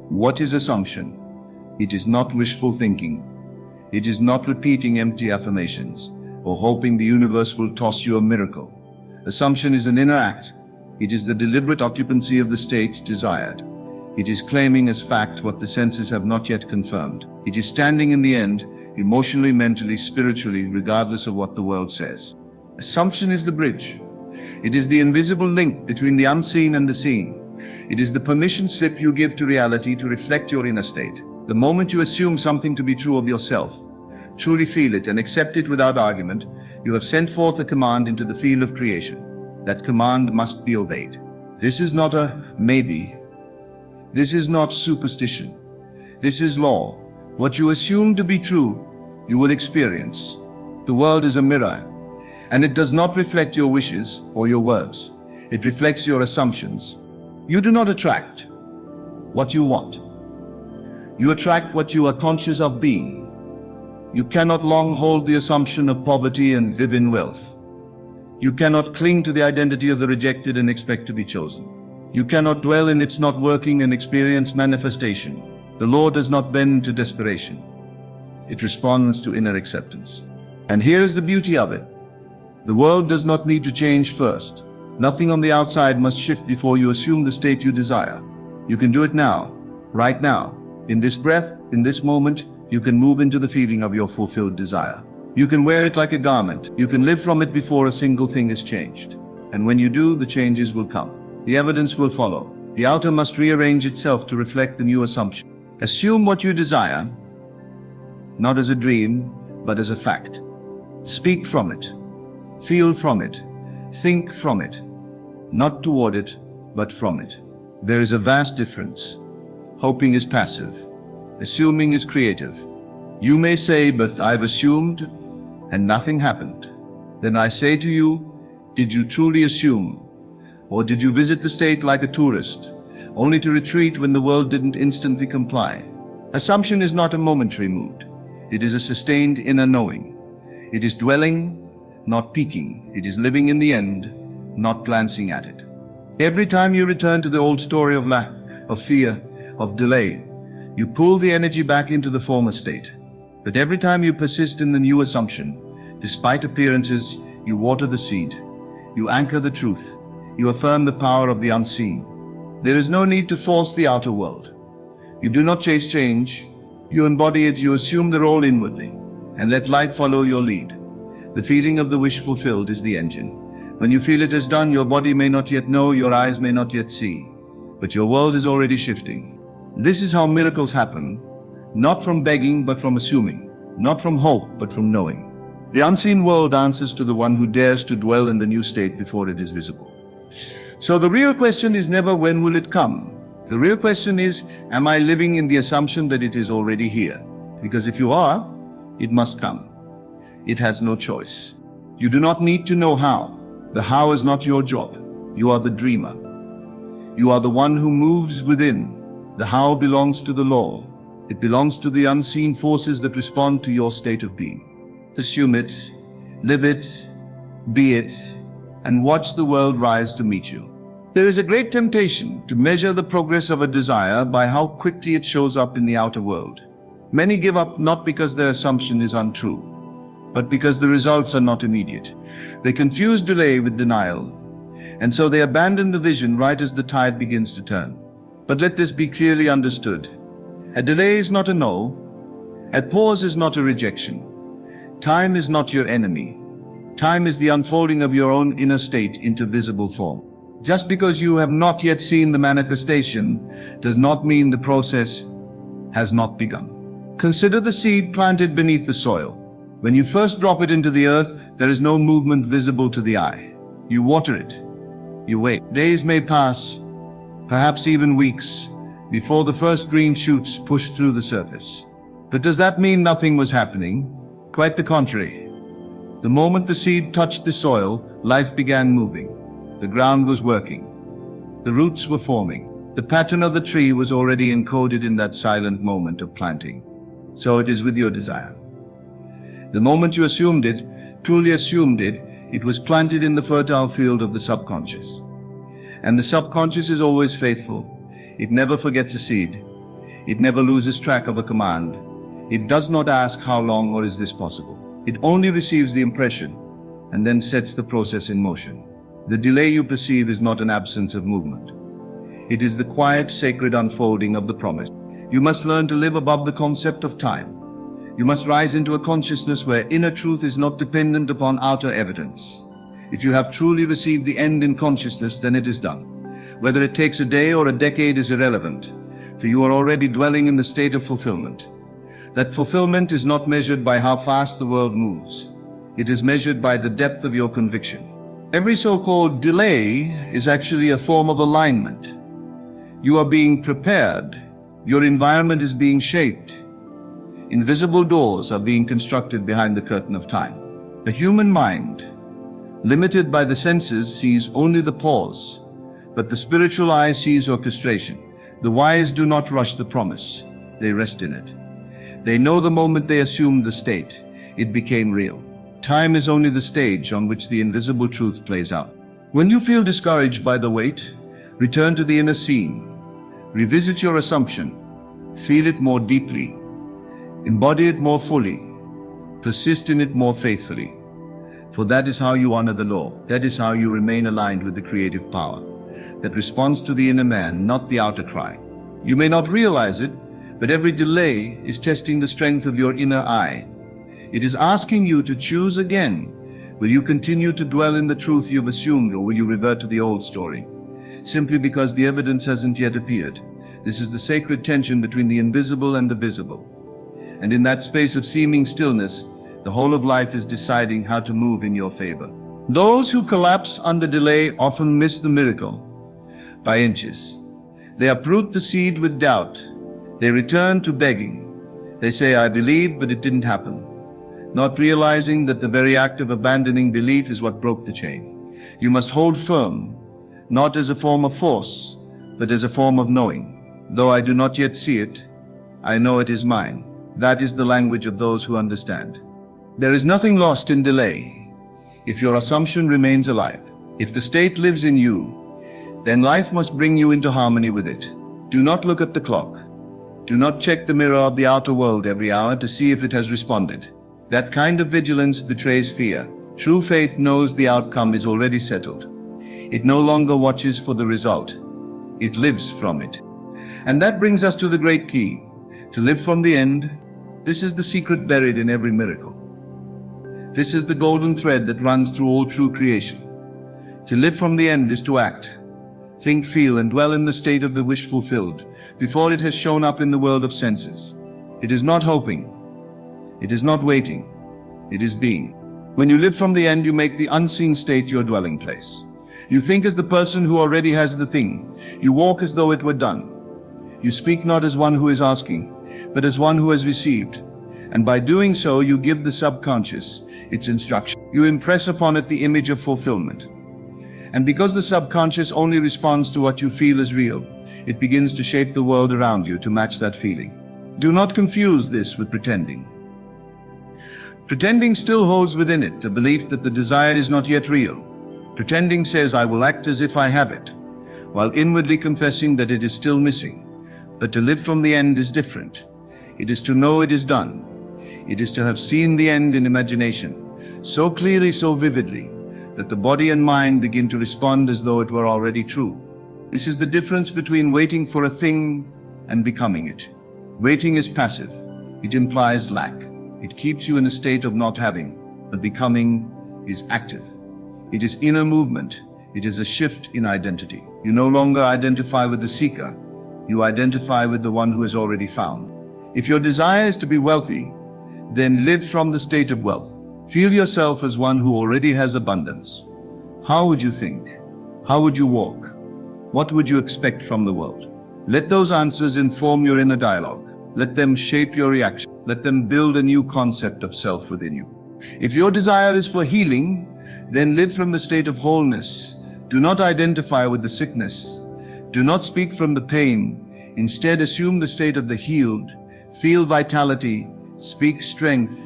What is assumption? It is not wishful thinking. It is not repeating empty affirmations or hoping the universe will toss you a miracle. Assumption is an inner act. It is the deliberate occupancy of the state desired. It is claiming as fact what the senses have not yet confirmed. It is standing in the end, emotionally, mentally, spiritually, regardless of what the world says. Assumption is the bridge. It is the invisible link between the unseen and the seen. It is the permission slip you give to reality to reflect your inner state. The moment you assume something to be true of yourself, truly feel it and accept it without argument, you have sent forth a command into the field of creation. That command must be obeyed. This is not a maybe. This is not superstition. This is law. What you assume to be true, you will experience. The world is a mirror, and it does not reflect your wishes or your words. It reflects your assumptions. You do not attract what you want. You attract what you are conscious of being. You cannot long hold the assumption of poverty and live in wealth. You cannot cling to the identity of the rejected and expect to be chosen. You cannot dwell in its not working and experience manifestation. The law does not bend to desperation. It responds to inner acceptance. And here is the beauty of it. The world does not need to change first. Nothing on the outside must shift before you assume the state you desire. You can do it now, right now. In this breath, in this moment, you can move into the feeling of your fulfilled desire. You can wear it like a garment. You can live from it before a single thing is changed. And when you do, the changes will come. The evidence will follow. The outer must rearrange itself to reflect the new assumption. Assume what you desire, not as a dream, but as a fact. Speak from it. Feel from it. Think from it. Not toward it, but from it. There is a vast difference. Hoping is passive. Assuming is creative. You may say, but I've assumed and nothing happened. Then I say to you, did you truly assume? Or did you visit the state like a tourist, only to retreat when the world didn't instantly comply? Assumption is not a momentary mood. It is a sustained inner knowing. It is dwelling, not peeking. It is living in the end, not glancing at it. Every time you return to the old story of lack, of fear, of delay, you pull the energy back into the former state. But every time you persist in the new assumption, despite appearances, you water the seed. You anchor the truth. You affirm the power of the unseen. There is no need to force the outer world. You do not chase change. You embody it. You assume the role inwardly, and let light follow your lead. The feeling of the wish fulfilled is the engine. When you feel it is done, your body may not yet know, your eyes may not yet see, but your world is already shifting. This is how miracles happen, not from begging, but from assuming, not from hope, but from knowing. The unseen world answers to the one who dares to dwell in the new state before it is visible. So the real question is never when will it come. The real question is, am I living in the assumption that it is already here? Because if you are, it must come. It has no choice. You do not need to know how. The how is not your job. You are the dreamer. You are the one who moves within. The how belongs to the law. It belongs to the unseen forces that respond to your state of being. Assume it, live it, be it, and watch the world rise to meet you. There is a great temptation to measure the progress of a desire by how quickly it shows up in the outer world. Many give up not because their assumption is untrue, but because the results are not immediate. They confuse delay with denial, and so they abandon the vision right as the tide begins to turn. But let this be clearly understood. A delay is not a no. A pause is not a rejection. Time is not your enemy. Time is the unfolding of your own inner state into visible form. Just because you have not yet seen the manifestation does not mean the process has not begun. Consider the seed planted beneath the soil. When you first drop it into the earth, there is no movement visible to the eye. You water it. You wait. Days may pass, perhaps even weeks, before the first green shoots push through the surface. But does that mean nothing was happening? Quite the contrary. The moment the seed touched the soil, life began moving. The ground was working. The roots were forming. The pattern of the tree was already encoded in that silent moment of planting. So it is with your desire. The moment you assumed it, truly assumed it, it was planted in the fertile field of the subconscious. And the subconscious is always faithful. It never forgets a seed. It never loses track of a command. It does not ask how long or is this possible. It only receives the impression and then sets the process in motion. The delay you perceive is not an absence of movement. It is the quiet, sacred unfolding of the promise. You must learn to live above the concept of time. You must rise into a consciousness where inner truth is not dependent upon outer evidence. If you have truly received the end in consciousness, then it is done. Whether it takes a day or a decade is irrelevant, for you are already dwelling in the state of fulfillment. That fulfillment is not measured by how fast the world moves. It is measured by the depth of your conviction. Every so-called delay is actually a form of alignment. You are being prepared. Your environment is being shaped. Invisible doors are being constructed behind the curtain of time. The human mind, limited by the senses, sees only the pause, but the spiritual eye sees orchestration. The wise do not rush the promise. They rest in it. They know the moment they assumed the state, it became real. Time is only the stage on which the invisible truth plays out. When you feel discouraged by the wait, return to the inner scene. Revisit your assumption. Feel it more deeply. Embody it more fully. Persist in it more faithfully. For that is how you honor the law. That is how you remain aligned with the creative power that responds to the inner man, not the outer cry. You may not realize it, but every delay is testing the strength of your inner eye. It is asking you to choose again. Will you continue to dwell in the truth you've assumed, or will you revert to the old story? Simply because the evidence hasn't yet appeared. This is the sacred tension between the invisible and the visible. And in that space of seeming stillness, the whole of life is deciding how to move in your favor. Those who collapse under delay often miss the miracle by inches. They uproot the seed with doubt. They return to begging. They say, I believed, but it didn't happen. Not realizing that the very act of abandoning belief is what broke the chain. You must hold firm, not as a form of force, but as a form of knowing. Though I do not yet see it, I know it is mine. That is the language of those who understand. There is nothing lost in delay if your assumption remains alive. If the state lives in you, then life must bring you into harmony with it. Do not look at the clock. Do not check the mirror of the outer world every hour to see if it has responded. That kind of vigilance betrays fear. True faith knows the outcome is already settled. It no longer watches for the result. It lives from it. And that brings us to the great key. To live from the end. This is the secret buried in every miracle. This is the golden thread that runs through all true creation. To live from the end is to act, think, feel, and dwell in the state of the wish fulfilled before it has shown up in the world of senses. It is not hoping. It is not waiting. It is being. When you live from the end, you make the unseen state your dwelling place. You think as the person who already has the thing. You walk as though it were done. You speak not as one who is asking, but as one who has received. And by doing so, you give the subconscious its instruction. You impress upon it the image of fulfillment. And because the subconscious only responds to what you feel is real, it begins to shape the world around you to match that feeling. Do not confuse this with pretending. Pretending still holds within it the belief that the desire is not yet real. Pretending says, I will act as if I have it, while inwardly confessing that it is still missing. But to live from the end is different. It is to know it is done. It is to have seen the end in imagination, so clearly, so vividly, that the body and mind begin to respond as though it were already true. This is the difference between waiting for a thing and becoming it. Waiting is passive. It implies lack. It keeps you in a state of not having, but becoming is active. It is inner movement. It is a shift in identity. You no longer identify with the seeker. You identify with the one who is already found. If your desire is to be wealthy, then live from the state of wealth. Feel yourself as one who already has abundance. How would you think? How would you walk? What would you expect from the world? Let those answers inform your inner dialogue. Let them shape your reaction. Let them build a new concept of self within you. If your desire is for healing, then live from the state of wholeness. Do not identify with the sickness. Do not speak from the pain. Instead, assume the state of the healed. Feel vitality. Speak strength.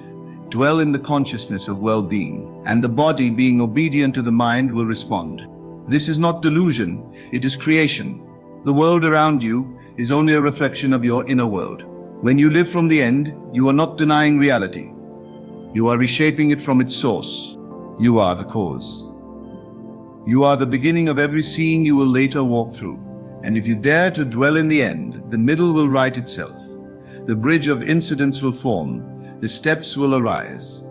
Dwell in the consciousness of well-being. And the body, being obedient to the mind, will respond. This is not delusion. It is creation. The world around you is only a reflection of your inner world. When you live from the end, you are not denying reality. You are reshaping it from its source. You are the cause. You are the beginning of every scene you will later walk through. And if you dare to dwell in the end, the middle will right itself. The bridge of incidents will form. The steps will arise.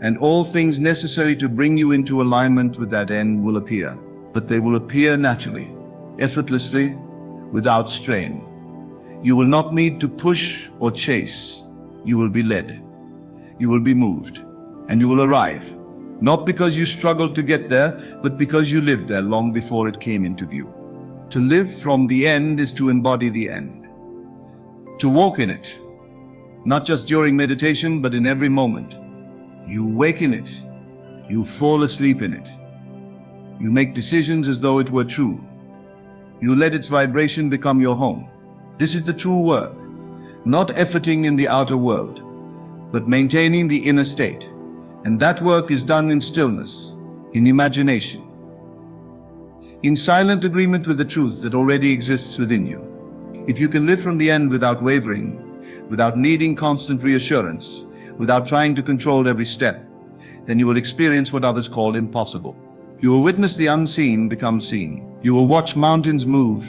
And all things necessary to bring you into alignment with that end will appear. But they will appear naturally, effortlessly, without strain. You will not need to push or chase. You will be led. You will be moved. And you will arrive. Not because you struggled to get there, but because you lived there long before it came into view. To live from the end is to embody the end. To walk in it. Not just during meditation, but in every moment. You wake in it. You fall asleep in it. You make decisions as though it were true. You let its vibration become your home. This is the true work, not efforting in the outer world, but maintaining the inner state. And that work is done in stillness, in imagination, in silent agreement with the truth that already exists within you. If you can live from the end without wavering, without needing constant reassurance, without trying to control every step, then you will experience what others call impossible. You will witness the unseen become seen. You will watch mountains move,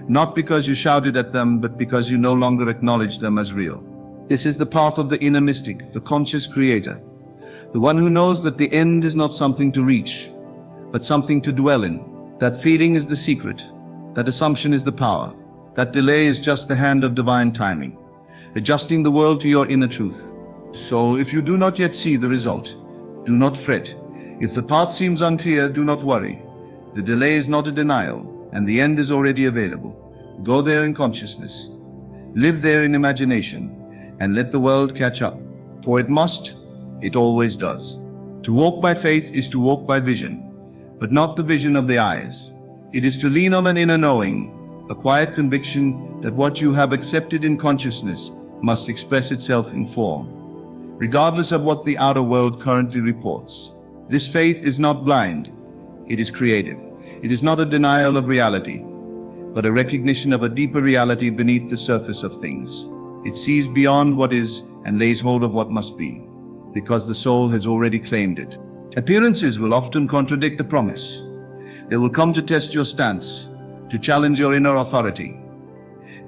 not because you shouted at them, but because you no longer acknowledge them as real. This is the path of the inner mystic, the conscious creator, the one who knows that the end is not something to reach, but something to dwell in. That feeling is the secret. That assumption is the power. That delay is just the hand of divine timing, adjusting the world to your inner truth. So if you do not yet see the result, do not fret. If the path seems unclear, do not worry. The delay is not a denial, and the end is already available. Go there in consciousness. Live there in imagination, and let the world catch up. For it must, it always does. To walk by faith is to walk by vision, but not the vision of the eyes. It is to lean on an inner knowing, a quiet conviction that what you have accepted in consciousness must express itself in form, regardless of what the outer world currently reports. This faith is not blind, it is creative. It is not a denial of reality, but a recognition of a deeper reality beneath the surface of things. It sees beyond what is and lays hold of what must be, because the soul has already claimed it. Appearances will often contradict the promise. They will come to test your stance, to challenge your inner authority.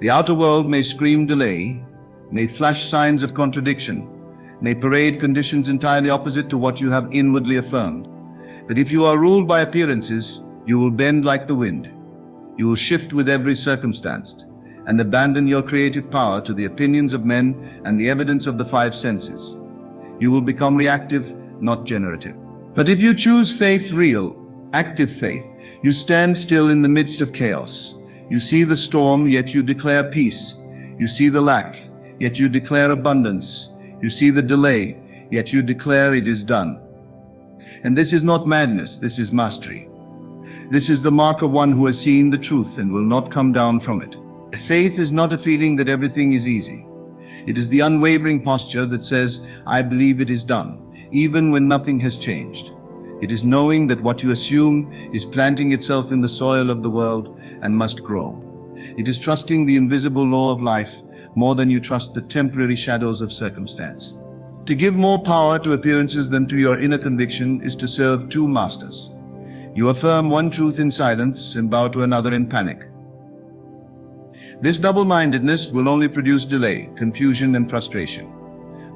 The outer world may scream delay, may flash signs of contradiction, may parade conditions entirely opposite to what you have inwardly affirmed. But if you are ruled by appearances, you will bend like the wind. You will shift with every circumstance and abandon your creative power to the opinions of men and the evidence of the five senses. You will become reactive, not generative. But if you choose faith, real, active faith, you stand still in the midst of chaos. You see the storm, yet you declare peace. You see the lack, yet you declare abundance. You see the delay, yet you declare it is done. And this is not madness, this is mastery. This is the mark of one who has seen the truth and will not come down from it. Faith is not a feeling that everything is easy. It is the unwavering posture that says, I believe it is done, even when nothing has changed. It is knowing that what you assume is planting itself in the soil of the world and must grow. It is trusting the invisible law of life more than you trust the temporary shadows of circumstance. To give more power to appearances than to your inner conviction is to serve two masters. You affirm one truth in silence and bow to another in panic. This double-mindedness will only produce delay, confusion, and frustration.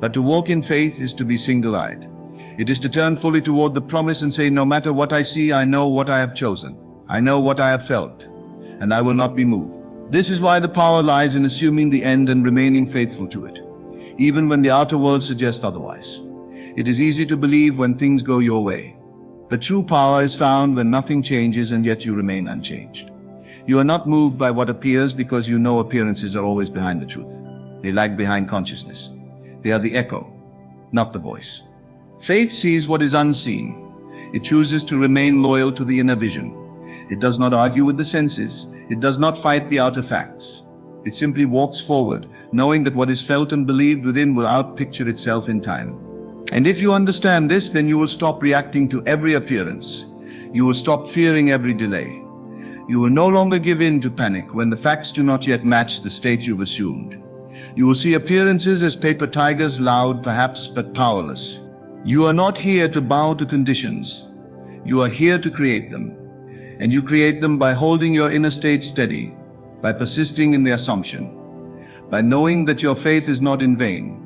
But to walk in faith is to be single-eyed. It is to turn fully toward the promise and say, no matter what I see, I know what I have chosen. I know what I have felt, and I will not be moved. This is why the power lies in assuming the end and remaining faithful to it, even when the outer world suggests otherwise. It is easy to believe when things go your way. But true power is found when nothing changes and yet you remain unchanged. You are not moved by what appears because you know appearances are always behind the truth. They lag behind consciousness. They are the echo, not the voice. Faith sees what is unseen. It chooses to remain loyal to the inner vision. It does not argue with the senses. It does not fight the outer facts. It simply walks forward, knowing that what is felt and believed within will outpicture itself in time. And if you understand this, then you will stop reacting to every appearance. You will stop fearing every delay. You will no longer give in to panic when the facts do not yet match the state you've assumed. You will see appearances as paper tigers, loud perhaps, but powerless. You are not here to bow to conditions. You are here to create them. And you create them by holding your inner state steady, by persisting in the assumption, by knowing that your faith is not in vain.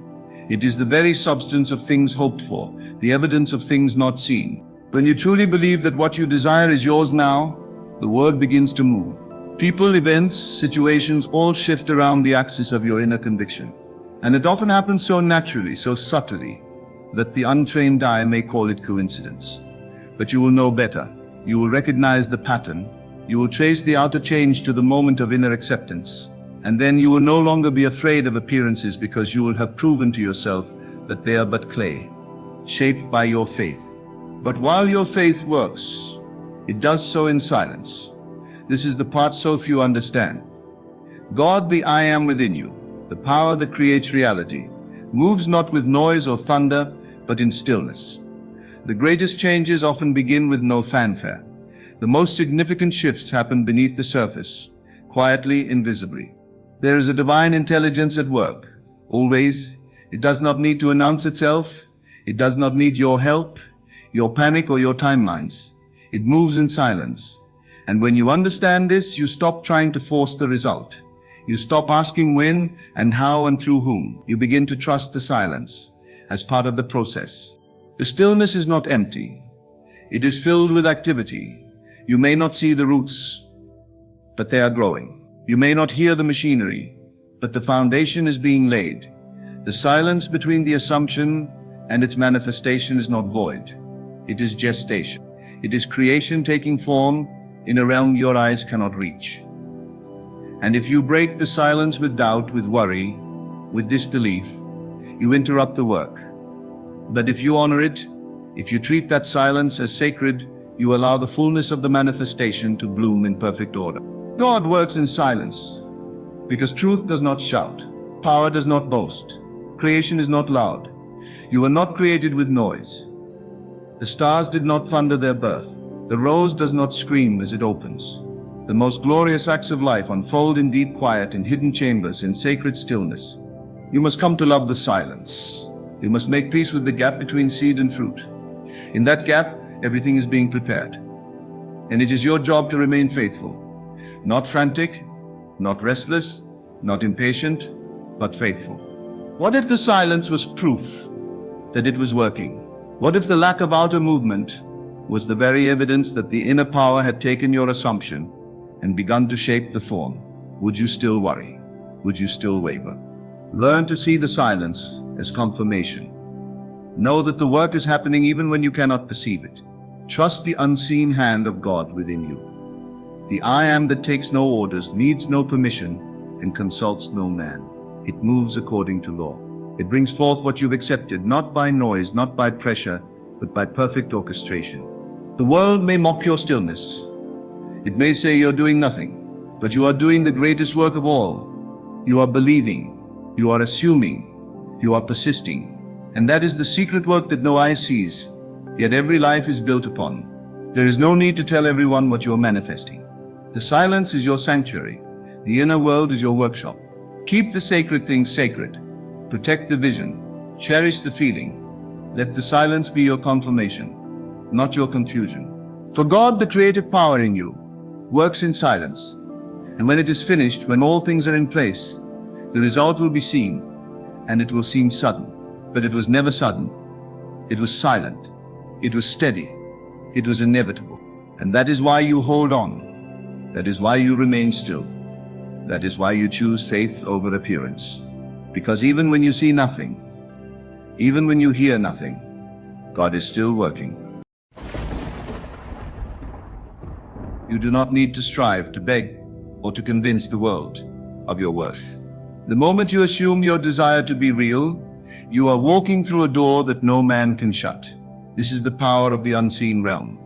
It is the very substance of things hoped for, the evidence of things not seen. When you truly believe that what you desire is yours now, the world begins to move. People, events, situations all shift around the axis of your inner conviction. And it often happens so naturally, so subtly, that the untrained eye may call it coincidence. But you will know better. You will recognize the pattern. You will trace the outer change to the moment of inner acceptance. And then you will no longer be afraid of appearances because you will have proven to yourself that they are but clay, shaped by your faith. But while your faith works, it does so in silence. This is the part so few understand. God, the I am within you, the power that creates reality, moves not with noise or thunder, but in stillness. The greatest changes often begin with no fanfare. The most significant shifts happen beneath the surface, quietly, invisibly. There is a divine intelligence at work. Always, it does not need to announce itself. It does not need your help, your panic, or your timelines. It moves in silence. And when you understand this, you stop trying to force the result. You stop asking when and how and through whom. You begin to trust the silence as part of the process. The stillness is not empty. It is filled with activity. You may not see the roots, but they are growing. You may not hear the machinery, but the foundation is being laid. The silence between the assumption and its manifestation is not void. It is gestation. It is creation taking form in a realm your eyes cannot reach. And if you break the silence with doubt, with worry, with disbelief, you interrupt the work. But if you honor it, if you treat that silence as sacred, you allow the fullness of the manifestation to bloom in perfect order. God works in silence because truth does not shout. Power does not boast. Creation is not loud. You were not created with noise. The stars did not thunder their birth. The rose does not scream as it opens. The most glorious acts of life unfold in deep quiet, in hidden chambers, in sacred stillness. You must come to love the silence. You must make peace with the gap between seed and fruit. In that gap, everything is being prepared. And it is your job to remain faithful. Not frantic, not restless, not impatient, but faithful. What if the silence was proof that it was working? What if the lack of outer movement was the very evidence that the inner power had taken your assumption and begun to shape the form? Would you still worry? Would you still waver? Learn to see the silence as confirmation. Know that the work is happening even when you cannot perceive it. Trust the unseen hand of God within you. The I am that takes no orders, needs no permission, and consults no man. It moves according to law. It brings forth what you've accepted, not by noise, not by pressure, but by perfect orchestration. The world may mock your stillness, It may say you're doing nothing, but you are doing the greatest work of all. You are believing, you are assuming, you are persisting. And that is the secret work that no eye sees, yet every life is built upon. There is no need to tell everyone what you are manifesting. The silence is your sanctuary. The inner world is your workshop. Keep the sacred things sacred. Protect the vision. Cherish the feeling. Let the silence be your confirmation, not your confusion. For God, the creative power in you, works in silence. And when it is finished, when all things are in place, the result will be seen, and it will seem sudden. But it was never sudden. It was silent. It was steady. It was inevitable. And that is why you hold on. That is why you remain still. That is why you choose faith over appearance. Because even when you see nothing, even when you hear nothing, God is still working. You do not need to strive, to beg, or to convince the world of your worth. The moment you assume your desire to be real, you are walking through a door that no man can shut. This is the power of the unseen realm,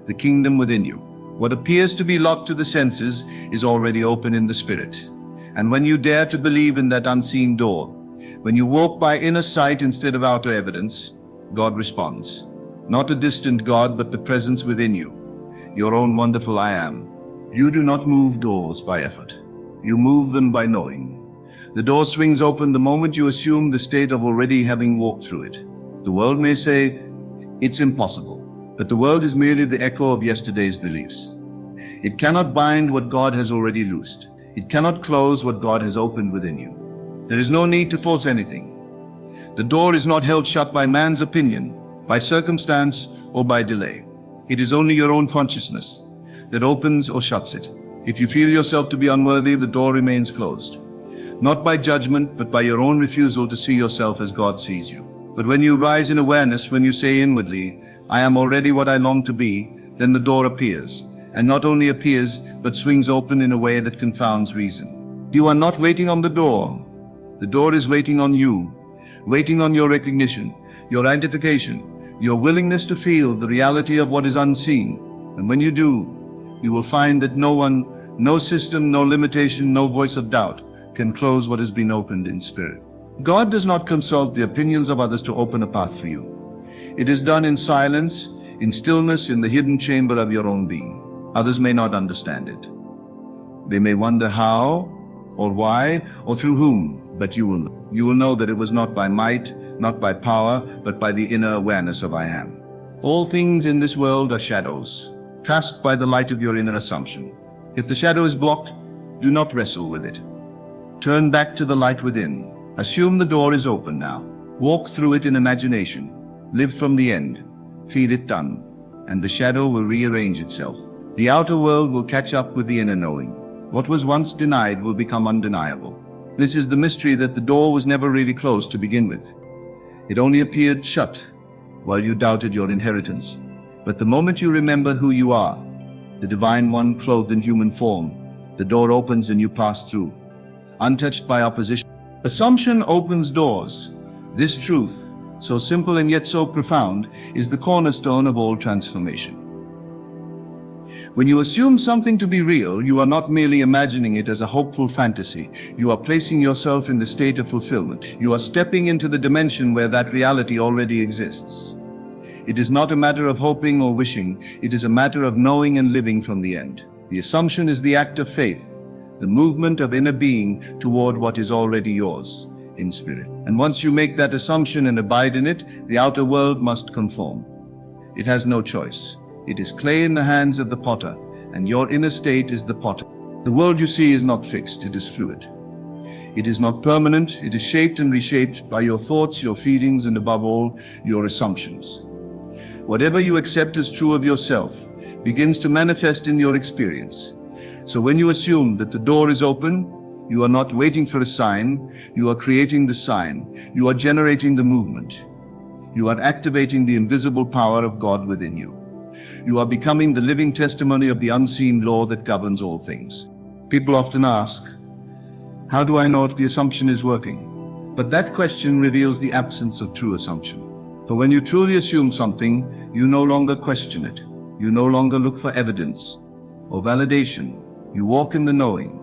the kingdom within you. What appears to be locked to the senses is already open in the spirit. And when you dare to believe in that unseen door, when you walk by inner sight instead of outer evidence, God responds. Not a distant God, but the presence within you, your own wonderful I am. You do not move doors by effort. You move them by knowing. The door swings open the moment you assume the state of already having walked through it. The world may say, it's impossible, but the world is merely the echo of yesterday's beliefs. It cannot bind what God has already loosed. It cannot close what God has opened within you. There is no need to force anything. The door is not held shut by man's opinion, by circumstance, or by delay. It is only your own consciousness that opens or shuts it. If you feel yourself to be unworthy, the door remains closed. Not by judgment, but by your own refusal to see yourself as God sees you. But when you rise in awareness, when you say inwardly, I am already what I long to be, then the door appears. And not only appears, but swings open in a way that confounds reason. You are not waiting on the door. The door is waiting on you, waiting on your recognition, your identification, your willingness to feel the reality of what is unseen. And when you do, you will find that no one, no system, no limitation, no voice of doubt can close what has been opened in spirit. God does not consult the opinions of others to open a path for you. It is done in silence, in stillness, in the hidden chamber of your own being. Others may not understand it. They may wonder how, or why, or through whom, but you will know. You will know that it was not by might, not by power, but by the inner awareness of I am. All things in this world are shadows, cast by the light of your inner assumption. If the shadow is blocked, do not wrestle with it. Turn back to the light within. Assume the door is open now. Walk through it in imagination. Live from the end. Feel it done. And the shadow will rearrange itself. The outer world will catch up with the inner knowing. What was once denied will become undeniable. This is the mystery that the door was never really closed to begin with. It only appeared shut while you doubted your inheritance. But the moment you remember who you are, the divine one clothed in human form, the door opens and you pass through, untouched by opposition. Assumption opens doors. This truth, so simple and yet so profound, is the cornerstone of all transformation. When you assume something to be real, you are not merely imagining it as a hopeful fantasy. You are placing yourself in the state of fulfillment. You are stepping into the dimension where that reality already exists. It is not a matter of hoping or wishing. It is a matter of knowing and living from the end. The assumption is the act of faith, the movement of inner being toward what is already yours in spirit. And once you make that assumption and abide in it, the outer world must conform. It has no choice. It is clay in the hands of the potter, and your inner state is the potter. The world you see is not fixed, it is fluid. It is not permanent, it is shaped and reshaped by your thoughts, your feelings, and above all, your assumptions. Whatever you accept as true of yourself begins to manifest in your experience. So when you assume that the door is open, you are not waiting for a sign, you are creating the sign, you are generating the movement. You are activating the invisible power of God within you. You are becoming the living testimony of the unseen law that governs all things. People often ask, how do I know if the assumption is working? But that question reveals the absence of true assumption. For when you truly assume something, you no longer question it. You no longer look for evidence. or validation. You walk in the knowing.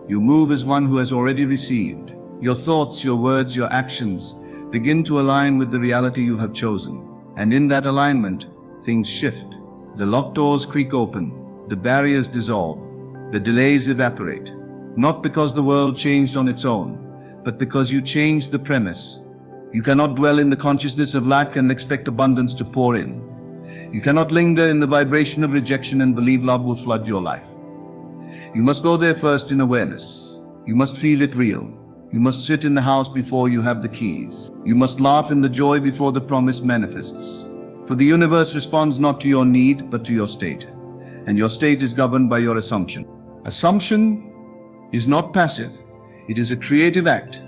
You move as one who has already received. Your thoughts, your words, your actions begin to align with the reality you have chosen. And in that alignment, things shift. The locked doors creak open. The barriers dissolve. The delays evaporate. Not because the world changed on its own, but because you changed the premise. You cannot dwell in the consciousness of lack and expect abundance to pour in. You cannot linger in the vibration of rejection and believe love will flood your life. You must go there first in awareness. You must feel it real. You must sit in the house before you have the keys. You must laugh in the joy before the promise manifests. For the universe responds not to your need, but to your state. And your state is governed by your assumption. Assumption is not passive. It is a creative act.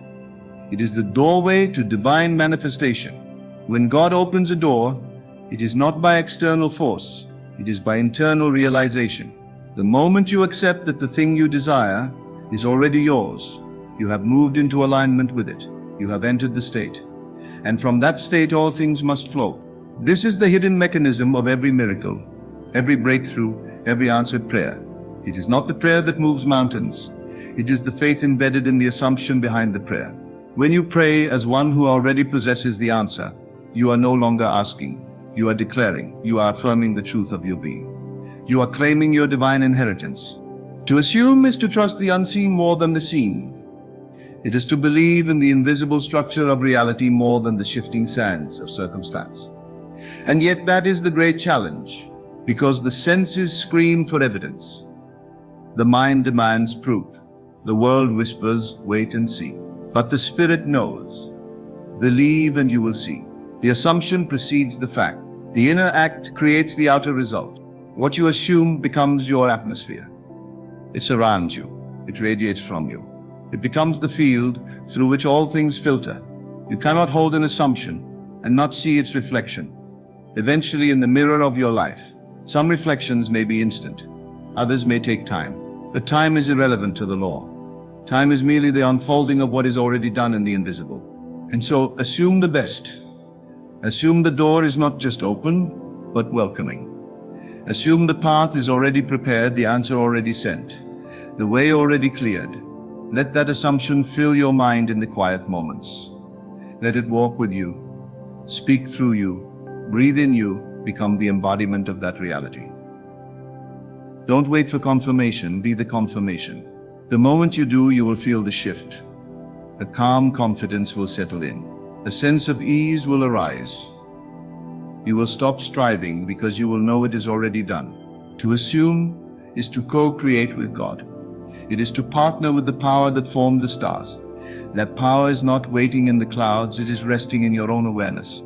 It is the doorway to divine manifestation. When God opens a door, it is not by external force. It is by internal realization. The moment you accept that the thing you desire is already yours, you have moved into alignment with it. You have entered the state. And from that state all things must flow. This is the hidden mechanism of every miracle, every breakthrough, every answered prayer. It is not the prayer that moves mountains. It is the faith embedded in the assumption behind the prayer. When you pray as one who already possesses the answer, you are no longer asking. You are declaring. You are affirming the truth of your being. You are claiming your divine inheritance. To assume is to trust the unseen more than the seen. It is to believe in the invisible structure of reality more than the shifting sands of circumstance. And yet that is the great challenge, because the senses scream for evidence. The mind demands proof. The world whispers, wait and see. But the spirit knows. Believe and you will see. The assumption precedes the fact. The inner act creates the outer result. What you assume becomes your atmosphere. It surrounds you. It radiates from you. It becomes the field through which all things filter. You cannot hold an assumption and not see its reflection. Eventually, in the mirror of your life, some reflections may be instant. Others may take time. But time is irrelevant to the law. Time is merely the unfolding of what is already done in the invisible. And so, assume the best. Assume the door is not just open, but welcoming. Assume the path is already prepared, the answer already sent, the way already cleared. Let that assumption fill your mind in the quiet moments. Let it walk with you, speak through you, breathe in you, become the embodiment of that reality. Don't wait for confirmation, be the confirmation. The moment you do, you will feel the shift. A calm confidence will settle in. A sense of ease will arise. You will stop striving because you will know it is already done. To assume is to co-create with God. It is to partner with the power that formed the stars. That power is not waiting in the clouds, it is resting in your own awareness.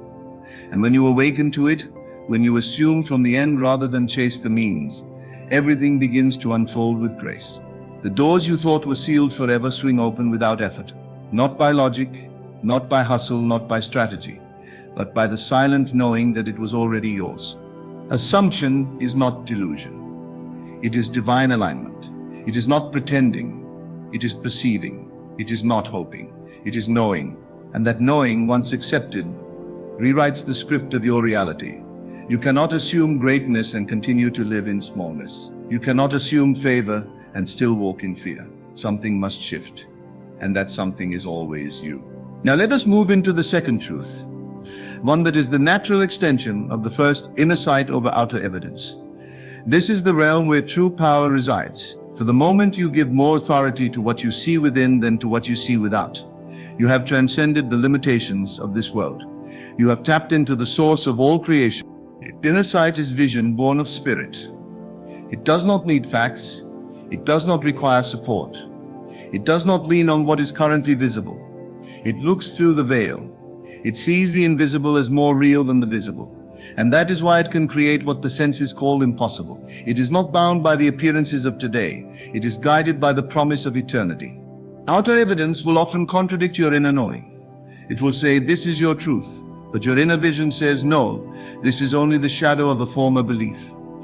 And when you awaken to it, when you assume from the end rather than chase the means, everything begins to unfold with grace. The doors you thought were sealed forever swing open without effort, not by logic, not by hustle, not by strategy, but by the silent knowing that it was already yours. Assumption is not delusion. It is divine alignment. It is not pretending. It is perceiving. It is not hoping. It is knowing. And that knowing, once accepted, rewrites the script of your reality. You cannot assume greatness and continue to live in smallness. You cannot assume favor and still walk in fear. Something must shift, and that something is always you. Now let us move into the second truth, one that is the natural extension of the first, inner sight over outer evidence. This is the realm where true power resides. For the moment you give more authority to what you see within than to what you see without, you have transcended the limitations of this world. You have tapped into the source of all creation. Inner sight is vision born of spirit. It does not need facts. It does not require support. It does not lean on what is currently visible. It looks through the veil. It sees the invisible as more real than the visible. And that is why it can create what the senses call impossible. It is not bound by the appearances of today. It is guided by the promise of eternity. Outer evidence will often contradict your inner knowing. It will say, this is your truth. But your inner vision says, no, this is only the shadow of a former belief.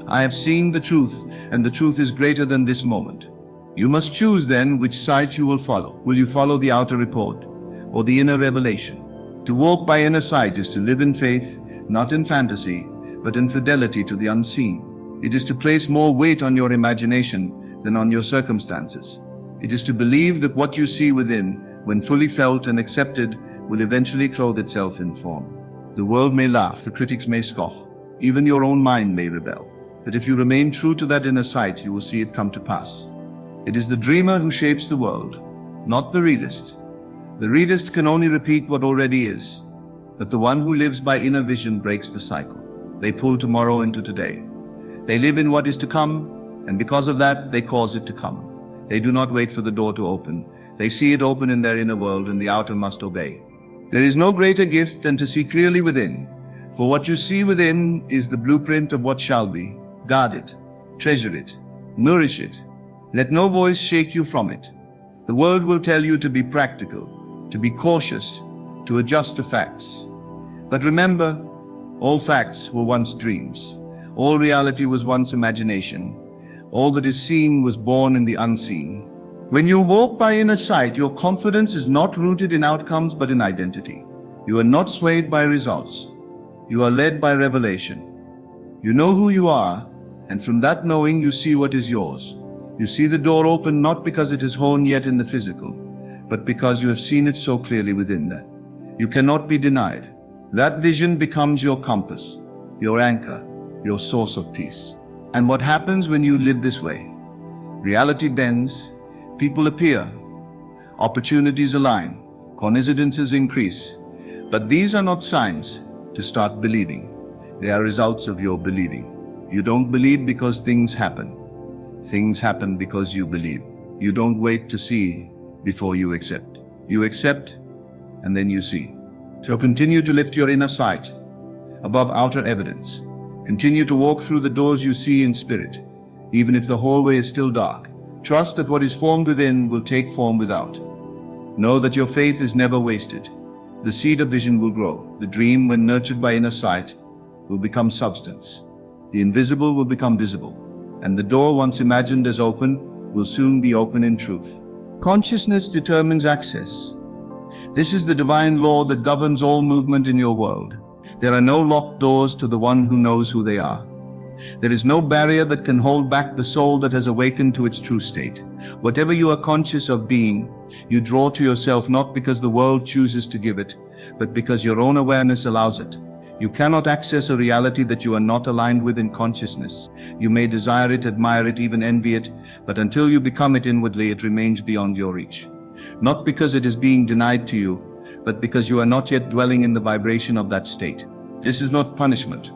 I have seen the truth, and the truth is greater than this moment. You must choose then which sight you will follow. Will you follow the outer report or the inner revelation? To walk by inner sight is to live in faith, not in fantasy, but in fidelity to the unseen. It is to place more weight on your imagination than on your circumstances. It is to believe that what you see within, when fully felt and accepted, will eventually clothe itself in form. The world may laugh, the critics may scoff, even your own mind may rebel. But if you remain true to that inner sight, you will see it come to pass. It is the dreamer who shapes the world, not the realist. The realist can only repeat what already is, but the one who lives by inner vision breaks the cycle. They pull tomorrow into today. They live in what is to come, and because of that, they cause it to come. They do not wait for the door to open. They see it open in their inner world, and the outer must obey. There is no greater gift than to see clearly within, for what you see within is the blueprint of what shall be. Guard it, treasure it, nourish it. Let no voice shake you from it. The world will tell you to be practical, to be cautious, to adjust to facts. But remember, all facts were once dreams. All reality was once imagination. All that is seen was born in the unseen. When you walk by inner sight, your confidence is not rooted in outcomes but in identity. You are not swayed by results. You are led by revelation. You know who you are, and from that knowing you see what is yours. You see the door open not because it is honed yet in the physical, but because you have seen it so clearly within that. You cannot be denied. That vision becomes your compass, your anchor, your source of peace. And what happens when you live this way? Reality bends, people appear, opportunities align, coincidences increase. But these are not signs to start believing. They are results of your believing. You don't believe because things happen. Things happen because you believe. You don't wait to see before you accept. You accept, and then you see. So continue to lift your inner sight above outer evidence. Continue to walk through the doors you see in spirit, even if the hallway is still dark. Trust that what is formed within will take form without. Know that your faith is never wasted. The seed of vision will grow. The dream, when nurtured by inner sight, will become substance. The invisible will become visible. And the door once imagined as open will soon be open in truth. Consciousness determines access. This is the divine law that governs all movement in your world. There are no locked doors to the one who knows who they are. There is no barrier that can hold back the soul that has awakened to its true state. Whatever you are conscious of being, you draw to yourself not because the world chooses to give it, but because your own awareness allows it. You cannot access a reality that you are not aligned with in consciousness. You may desire it, admire it, even envy it, but until you become it inwardly, it remains beyond your reach. Not because it is being denied to you, but because you are not yet dwelling in the vibration of that state. This is not punishment.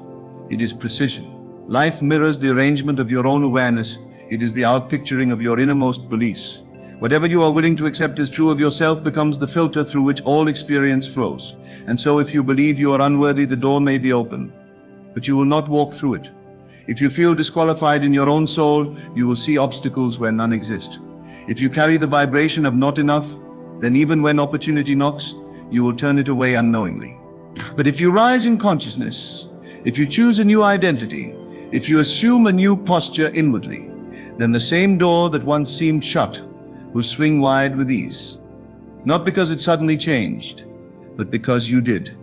It is precision. Life mirrors the arrangement of your own awareness. It is the outpicturing of your innermost beliefs. Whatever you are willing to accept as true of yourself becomes the filter through which all experience flows. And so if you believe you are unworthy, the door may be open, but you will not walk through it. If you feel disqualified in your own soul, you will see obstacles where none exist. If you carry the vibration of not enough, then even when opportunity knocks, you will turn it away unknowingly. But if you rise in consciousness, if you choose a new identity, if you assume a new posture inwardly, then the same door that once seemed shut will swing wide with ease. Not because it suddenly changed, but because you did.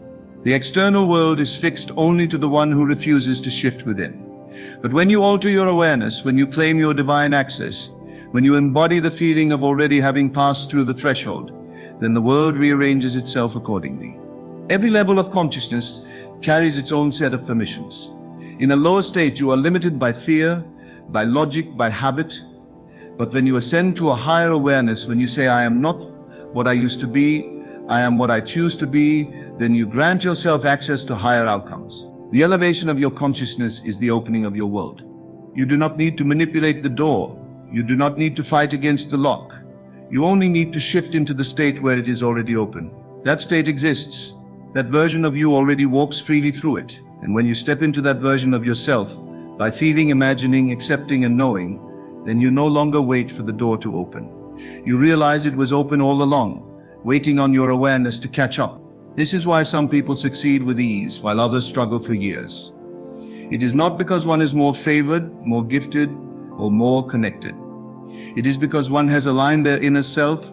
The external world is fixed only to the one who refuses to shift within. But when you alter your awareness, when you claim your divine access, when you embody the feeling of already having passed through the threshold, then the world rearranges itself accordingly. Every level of consciousness carries its own set of permissions. In a lower state, you are limited by fear, by logic, by habit. But when you ascend to a higher awareness, when you say, I am not what I used to be, I am what I choose to be, then you grant yourself access to higher outcomes. The elevation of your consciousness is the opening of your world. You do not need to manipulate the door. You do not need to fight against the lock. You only need to shift into the state where it is already open. That state exists. That version of you already walks freely through it. And when you step into that version of yourself, by feeling, imagining, accepting, and knowing, then you no longer wait for the door to open. You realize it was open all along, waiting on your awareness to catch up. This is why some people succeed with ease, while others struggle for years. It is not because one is more favored, more gifted, or more connected. It is because one has aligned their inner self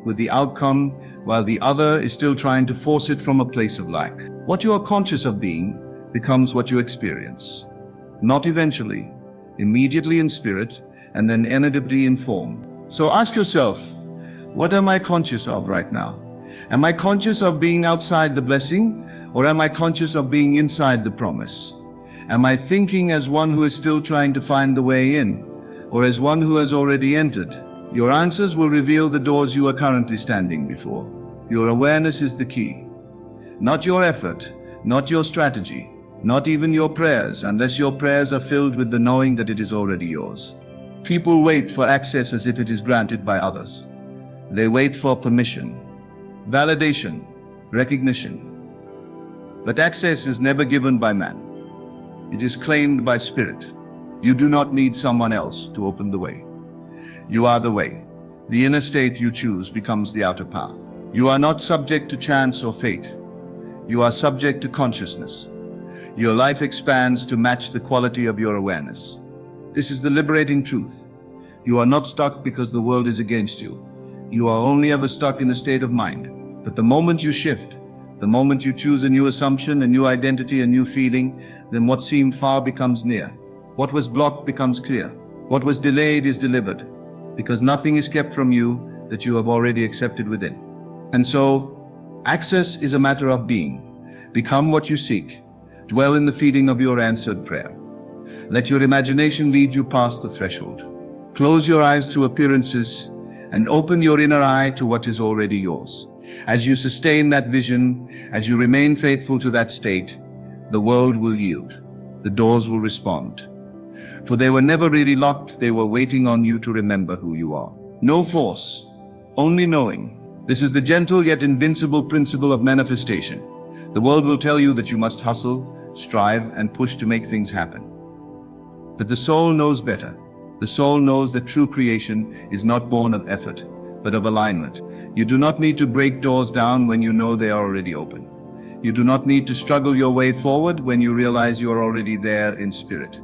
with the outcome, while the other is still trying to force it from a place of lack. What you are conscious of being becomes what you experience. Not eventually, immediately in spirit, and then inevitably in form. So ask yourself, what am I conscious of right now? Am I conscious of being outside the blessing, or am I conscious of being inside the promise? Am I thinking as one who is still trying to find the way in, or as one who has already entered? Your answers will reveal the doors you are currently standing before. Your awareness is the key. Not your effort, not your strategy, not even your prayers, unless your prayers are filled with the knowing that it is already yours. People wait for access as if it is granted by others. They wait for permission, validation, recognition. But access is never given by man. It is claimed by spirit. You do not need someone else to open the way. You are the way. The inner state you choose becomes the outer path. You are not subject to chance or fate. You are subject to consciousness. Your life expands to match the quality of your awareness. This is the liberating truth. You are not stuck because the world is against you. You are only ever stuck in a state of mind. But the moment you shift, the moment you choose a new assumption, a new identity, a new feeling, then what seemed far becomes near. What was blocked becomes clear. What was delayed is delivered, because nothing is kept from you that you have already accepted within. And so, access is a matter of being. Become what you seek. Dwell in the feeding of your answered prayer. Let your imagination lead you past the threshold. Close your eyes to appearances and open your inner eye to what is already yours. As you sustain that vision, as you remain faithful to that state, the world will yield. The doors will respond. For they were never really locked, they were waiting on you to remember who you are. No force, only knowing. This is the gentle yet invincible principle of manifestation. The world will tell you that you must hustle, strive, and push to make things happen. But the soul knows better. The soul knows that true creation is not born of effort, but of alignment. You do not need to break doors down when you know they are already open. You do not need to struggle your way forward when you realize you are already there in spirit.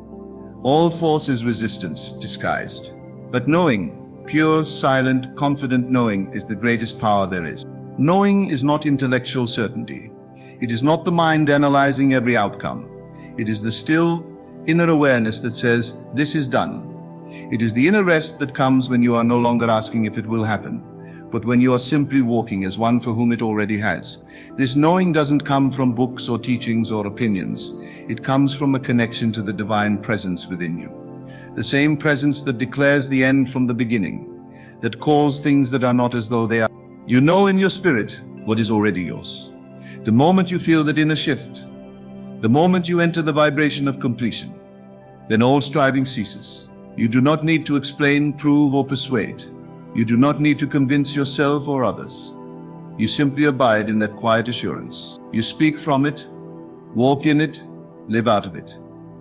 All force is resistance, disguised. But knowing, pure, silent, confident knowing is the greatest power there is. Knowing is not intellectual certainty. It is not the mind analyzing every outcome. It is the still, inner awareness that says, this is done. It is the inner rest that comes when you are no longer asking if it will happen, but when you are simply walking as one for whom it already has. This knowing doesn't come from books or teachings or opinions. It comes from a connection to the divine presence within you. The same presence that declares the end from the beginning, that calls things that are not as though they are. You know in your spirit what is already yours. The moment you feel that inner shift, the moment you enter the vibration of completion, then all striving ceases. You do not need to explain, prove, or persuade. You do not need to convince yourself or others. You simply abide in that quiet assurance. You speak from it, walk in it, live out of it.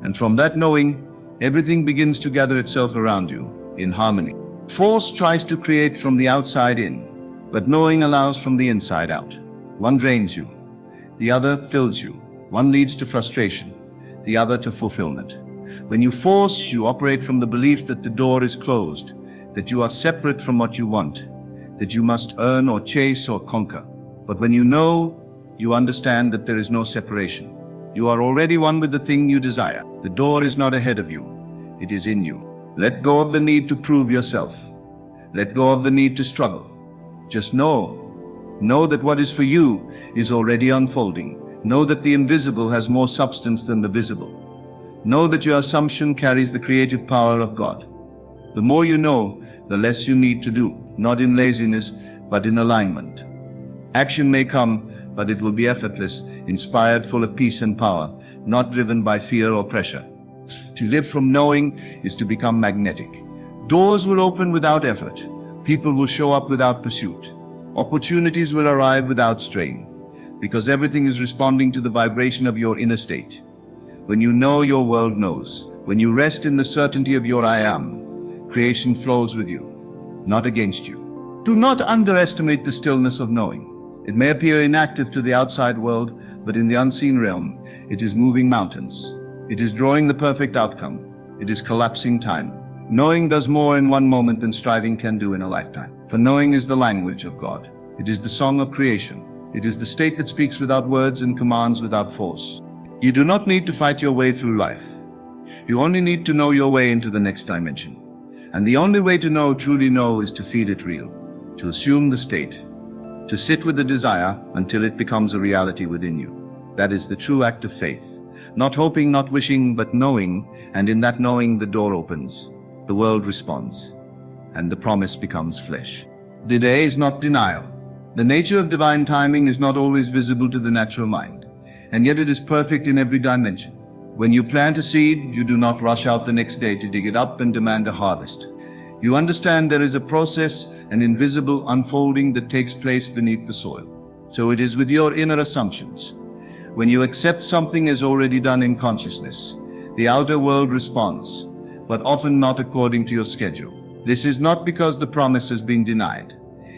And from that knowing, everything begins to gather itself around you in harmony. Force tries to create from the outside in, but knowing allows from the inside out. One drains you, the other fills you. One leads to frustration, the other to fulfillment. When you force, you operate from the belief that the door is closed, that you are separate from what you want, that you must earn or chase or conquer. But when you know, you understand that there is no separation. You are already one with the thing you desire. The door is not ahead of you, it is in you. Let go of the need to prove yourself. Let go of the need to struggle. Just know that what is for you is already unfolding. Know that the invisible has more substance than the visible. Know that your assumption carries the creative power of God. The more you know, the less you need to do, not in laziness, but in alignment. Action may come, but it will be effortless, inspired, full of peace and power, not driven by fear or pressure. To live from knowing is to become magnetic. Doors will open without effort. People will show up without pursuit. Opportunities will arrive without strain, because everything is responding to the vibration of your inner state. When you know, your world knows. When you rest in the certainty of your I am, creation flows with you, not against you. Do not underestimate the stillness of knowing. It may appear inactive to the outside world, but in the unseen realm, it is moving mountains. It is drawing the perfect outcome. It is collapsing time. Knowing does more in one moment than striving can do in a lifetime. For knowing is the language of God. It is the song of creation. It is the state that speaks without words and commands without force. You do not need to fight your way through life. You only need to know your way into the next dimension. And the only way to know, truly know, is to feel it real, to assume the state, to sit with the desire until it becomes a reality within you. That is the true act of faith. Not hoping, not wishing, but knowing, and in that knowing the door opens, the world responds, and the promise becomes flesh. Delay is not denial. The nature of divine timing is not always visible to the natural mind, and yet it is perfect in every dimension. When you plant a seed, you do not rush out the next day to dig it up and demand a harvest. You understand there is a process, an invisible unfolding that takes place beneath the soil. So it is with your inner assumptions. When you accept something as already done in consciousness, the outer world responds, but often not according to your schedule. This is not because the promise has been denied.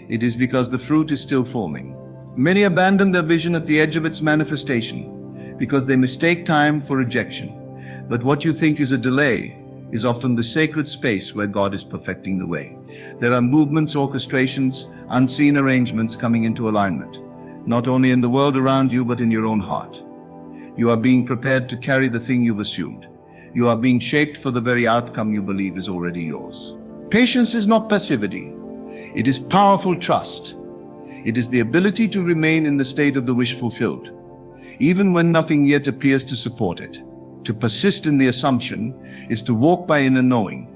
It is because the fruit is still forming. Many abandon their vision at the edge of its manifestation because they mistake time for rejection. But what you think is a delay is often the sacred space where God is perfecting the way. There are movements, orchestrations, unseen arrangements coming into alignment, not only in the world around you, but in your own heart. You are being prepared to carry the thing you've assumed. You are being shaped for the very outcome you believe is already yours. Patience is not passivity. It is powerful trust. It is the ability to remain in the state of the wish fulfilled, even when nothing yet appears to support it. To persist in the assumption is to walk by inner knowing,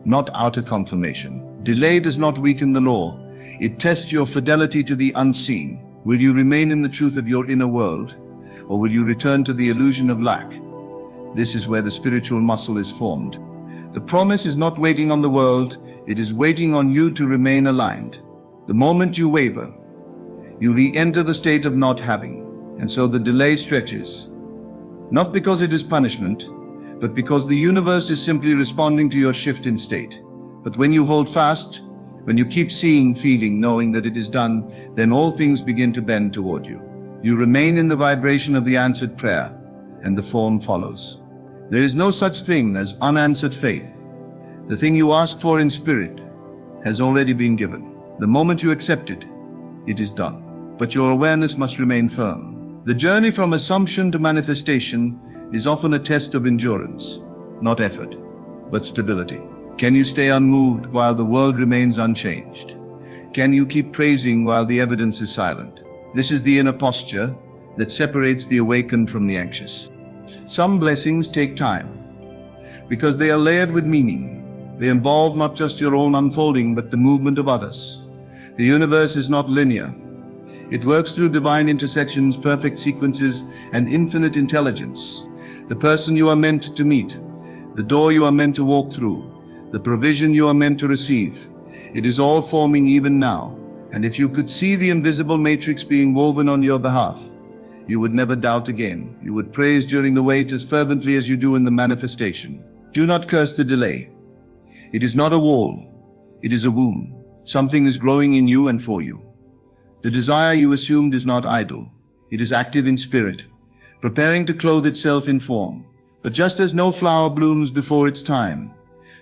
not outer confirmation. Delay does not weaken the law. It tests your fidelity to the unseen. Will you remain in the truth of your inner world, or will you return to the illusion of lack? This is where the spiritual muscle is formed. The promise is not waiting on the world, it is waiting on you to remain aligned. The moment you waver, you re-enter the state of not having, and so the delay stretches. Not because it is punishment, but because the universe is simply responding to your shift in state. But when you hold fast, when you keep seeing, feeling, knowing that it is done, then all things begin to bend toward you. You remain in the vibration of the answered prayer, and the form follows. There is no such thing as unanswered faith. The thing you ask for in spirit has already been given. The moment you accept it, it is done. But your awareness must remain firm. The journey from assumption to manifestation is often a test of endurance, not effort, but stability. Can you stay unmoved while the world remains unchanged? Can you keep praising while the evidence is silent? This is the inner posture that separates the awakened from the anxious. Some blessings take time because they are layered with meaning. They involve not just your own unfolding, but the movement of others. The universe is not linear. It works through divine intersections, perfect sequences, and infinite intelligence. The person you are meant to meet, the door you are meant to walk through, the provision you are meant to receive, it is all forming even now. And if you could see the invisible matrix being woven on your behalf, you would never doubt again. You would praise during the wait as fervently as you do in the manifestation. Do not curse the delay. It is not a wall. It is a womb. Something is growing in you and for you. The desire you assumed is not idle. It is active in spirit, preparing to clothe itself in form. But just as no flower blooms before its time,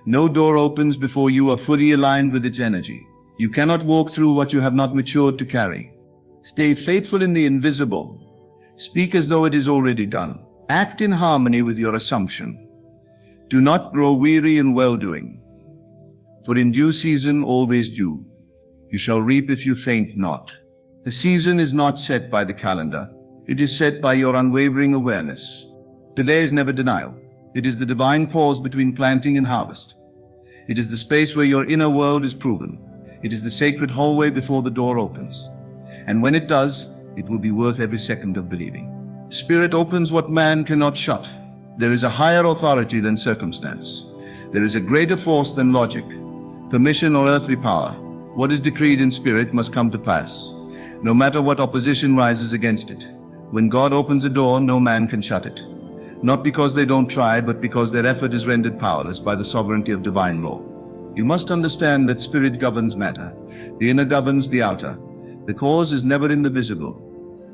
no door opens before you are fully aligned with its energy. You cannot walk through what you have not matured to carry. Stay faithful in the invisible. Speak as though it is already done. Act in harmony with your assumption. Do not grow weary in well-doing, for in due season always due. You shall reap if you faint not. The season is not set by the calendar. It is set by your unwavering awareness. Delay is never denial. It is the divine pause between planting and harvest. It is the space where your inner world is proven. It is the sacred hallway before the door opens. And when it does, it will be worth every second of believing. Spirit opens what man cannot shut. There is a higher authority than circumstance. There is a greater force than logic, permission, or earthly power. What is decreed in spirit must come to pass, no matter what opposition rises against it. When God opens a door, no man can shut it. Not because they don't try, but because their effort is rendered powerless by the sovereignty of divine law. You must understand that spirit governs matter. The inner governs the outer. The cause is never in the visible.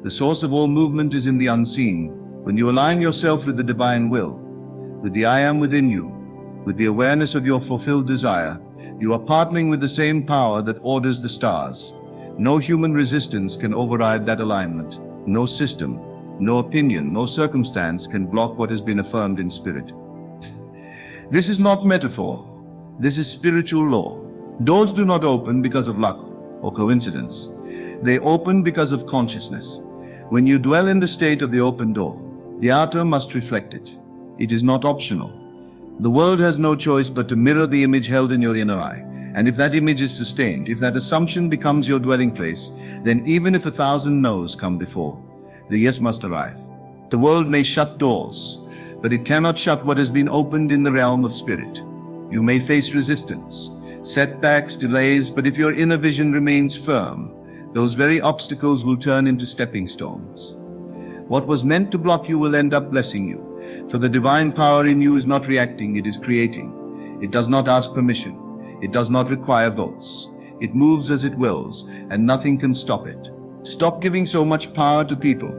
The source of all movement is in the unseen. When you align yourself with the divine will, with the I am within you, with the awareness of your fulfilled desire, you are partnering with the same power that orders the stars. No human resistance can override that alignment. No system, no opinion, no circumstance can block what has been affirmed in spirit. This is not metaphor. This is spiritual law. Doors do not open because of luck or coincidence. They open because of consciousness. When you dwell in the state of the open door, the outer must reflect it. It is not optional. The world has no choice but to mirror the image held in your inner eye. And if that image is sustained, if that assumption becomes your dwelling place, then even if 1,000 no's come before, the yes must arrive. The world may shut doors, but it cannot shut what has been opened in the realm of spirit. You may face resistance, setbacks, delays, but if your inner vision remains firm, those very obstacles will turn into stepping stones. What was meant to block you will end up blessing you, for the divine power in you is not reacting, it is creating. It does not ask permission. It does not require votes. It moves as it wills, and nothing can stop it. Stop giving so much power to people,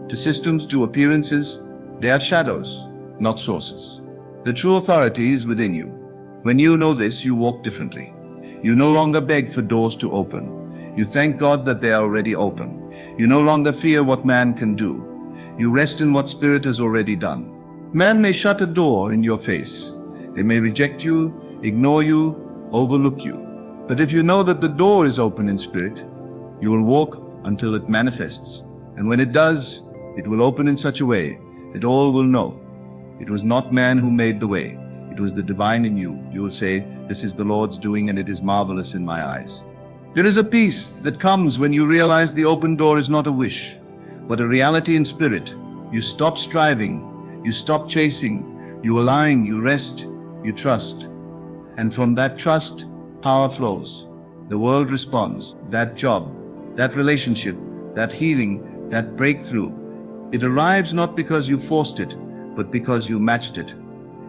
to systems, to appearances. They are shadows, not sources. The true authority is within you. When you know this, you walk differently. You no longer beg for doors to open. You thank God that they are already open. You no longer fear what man can do. You rest in what Spirit has already done. Man may shut a door in your face. They may reject you, ignore you, overlook you. But if you know that the door is open in Spirit, you will walk until it manifests. And when it does, it will open in such a way that all will know. It was not man who made the way. It was the divine in you. You will say, this is the Lord's doing and it is marvelous in my eyes. There is a peace that comes when you realize the open door is not a wish, but a reality in spirit. You stop striving, you stop chasing, you align, you rest, you trust. And from that trust, power flows. The world responds. That job, that relationship, that healing, that breakthrough. It arrives not because you forced it, but because you matched it.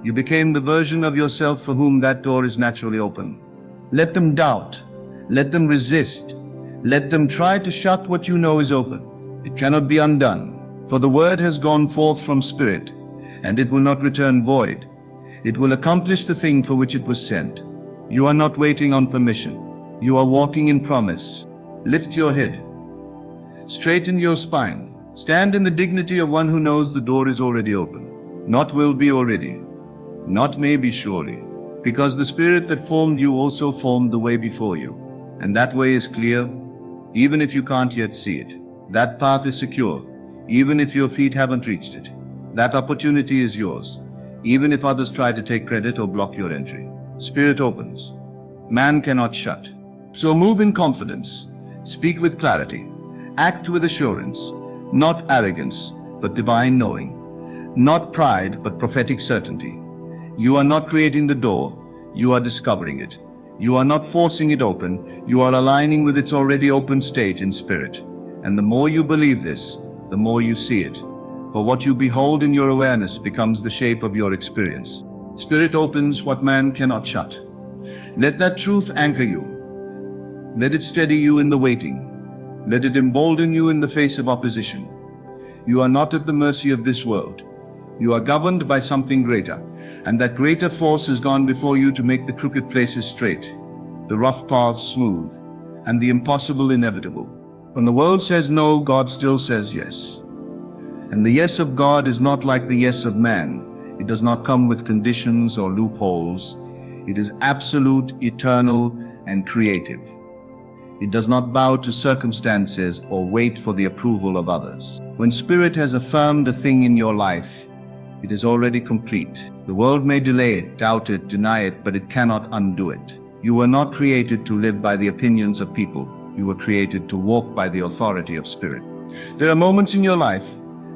You became the version of yourself for whom that door is naturally open. Let them doubt. Let them resist. Let them try to shut what you know is open. It cannot be undone, for the word has gone forth from Spirit, and it will not return void. It will accomplish the thing for which it was sent. You are not waiting on permission. You are walking in promise. Lift your head. Straighten your spine. Stand in the dignity of one who knows the door is already open. Not will be already. Not maybe surely. Because the Spirit that formed you also formed the way before you. And that way is clear, even if you can't yet see it. That path is secure, even if your feet haven't reached it. That opportunity is yours, even if others try to take credit or block your entry. Spirit opens. Man cannot shut. So move in confidence. Speak with clarity. Act with assurance. Not arrogance, but divine knowing. Not pride, but prophetic certainty. You are not creating the door. You are discovering it. You are not forcing it open. You are aligning with its already open state in spirit. And the more you believe this, the more you see it. For what you behold in your awareness becomes the shape of your experience. Spirit opens what man cannot shut. Let that truth anchor you. Let it steady you in the waiting. Let it embolden you in the face of opposition. You are not at the mercy of this world. You are governed by something greater, and that greater force has gone before you to make the crooked places straight, the rough paths smooth, and the impossible inevitable. When the world says no, God still says yes. And the yes of God is not like the yes of man. It does not come with conditions or loopholes. It is absolute, eternal, and creative. It does not bow to circumstances or wait for the approval of others. When Spirit has affirmed a thing in your life, it is already complete. The world may delay it, doubt it, deny it, but it cannot undo it. You were not created to live by the opinions of people. You were created to walk by the authority of Spirit. There are moments in your life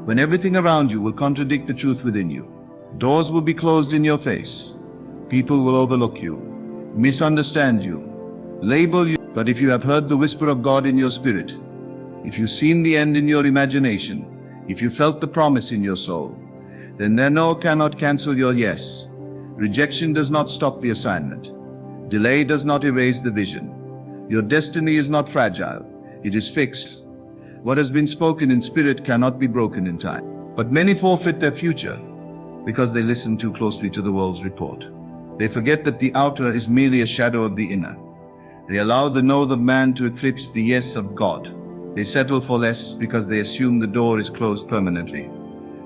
when everything around you will contradict the truth within you. Doors will be closed in your face. People will overlook you, misunderstand you, label you. But if you have heard the whisper of God in your spirit, if you've seen the end in your imagination, if you felt the promise in your soul, then their no cannot cancel your yes. Rejection does not stop the assignment. Delay does not erase the vision. Your destiny is not fragile. It is fixed. What has been spoken in spirit cannot be broken in time. But many forfeit their future because they listen too closely to the world's report. They forget that the outer is merely a shadow of the inner. They allow the no of man to eclipse the yes of God. They settle for less because they assume the door is closed permanently.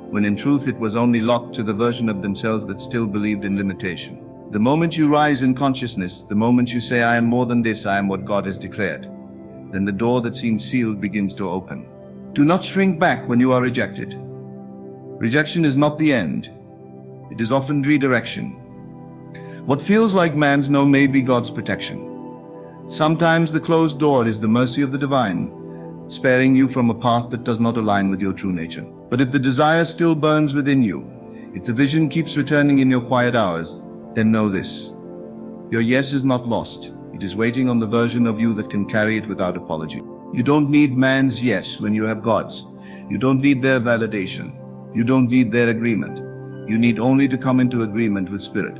when in truth it was only locked to the version of themselves that still believed in limitation. The moment you rise in consciousness, the moment you say, I am more than this, I am what God has declared, then the door that seemed sealed begins to open. Do not shrink back when you are rejected. Rejection is not the end. It is often redirection. What feels like man's no may be God's protection. Sometimes the closed door is the mercy of the divine, sparing you from a path that does not align with your true nature. But if the desire still burns within you, if the vision keeps returning in your quiet hours, then know this: your yes is not lost. It is waiting on the version of you that can carry it without apology. You don't need man's yes when you have God's. You don't need their validation. You don't need their agreement. You need only to come into agreement with Spirit,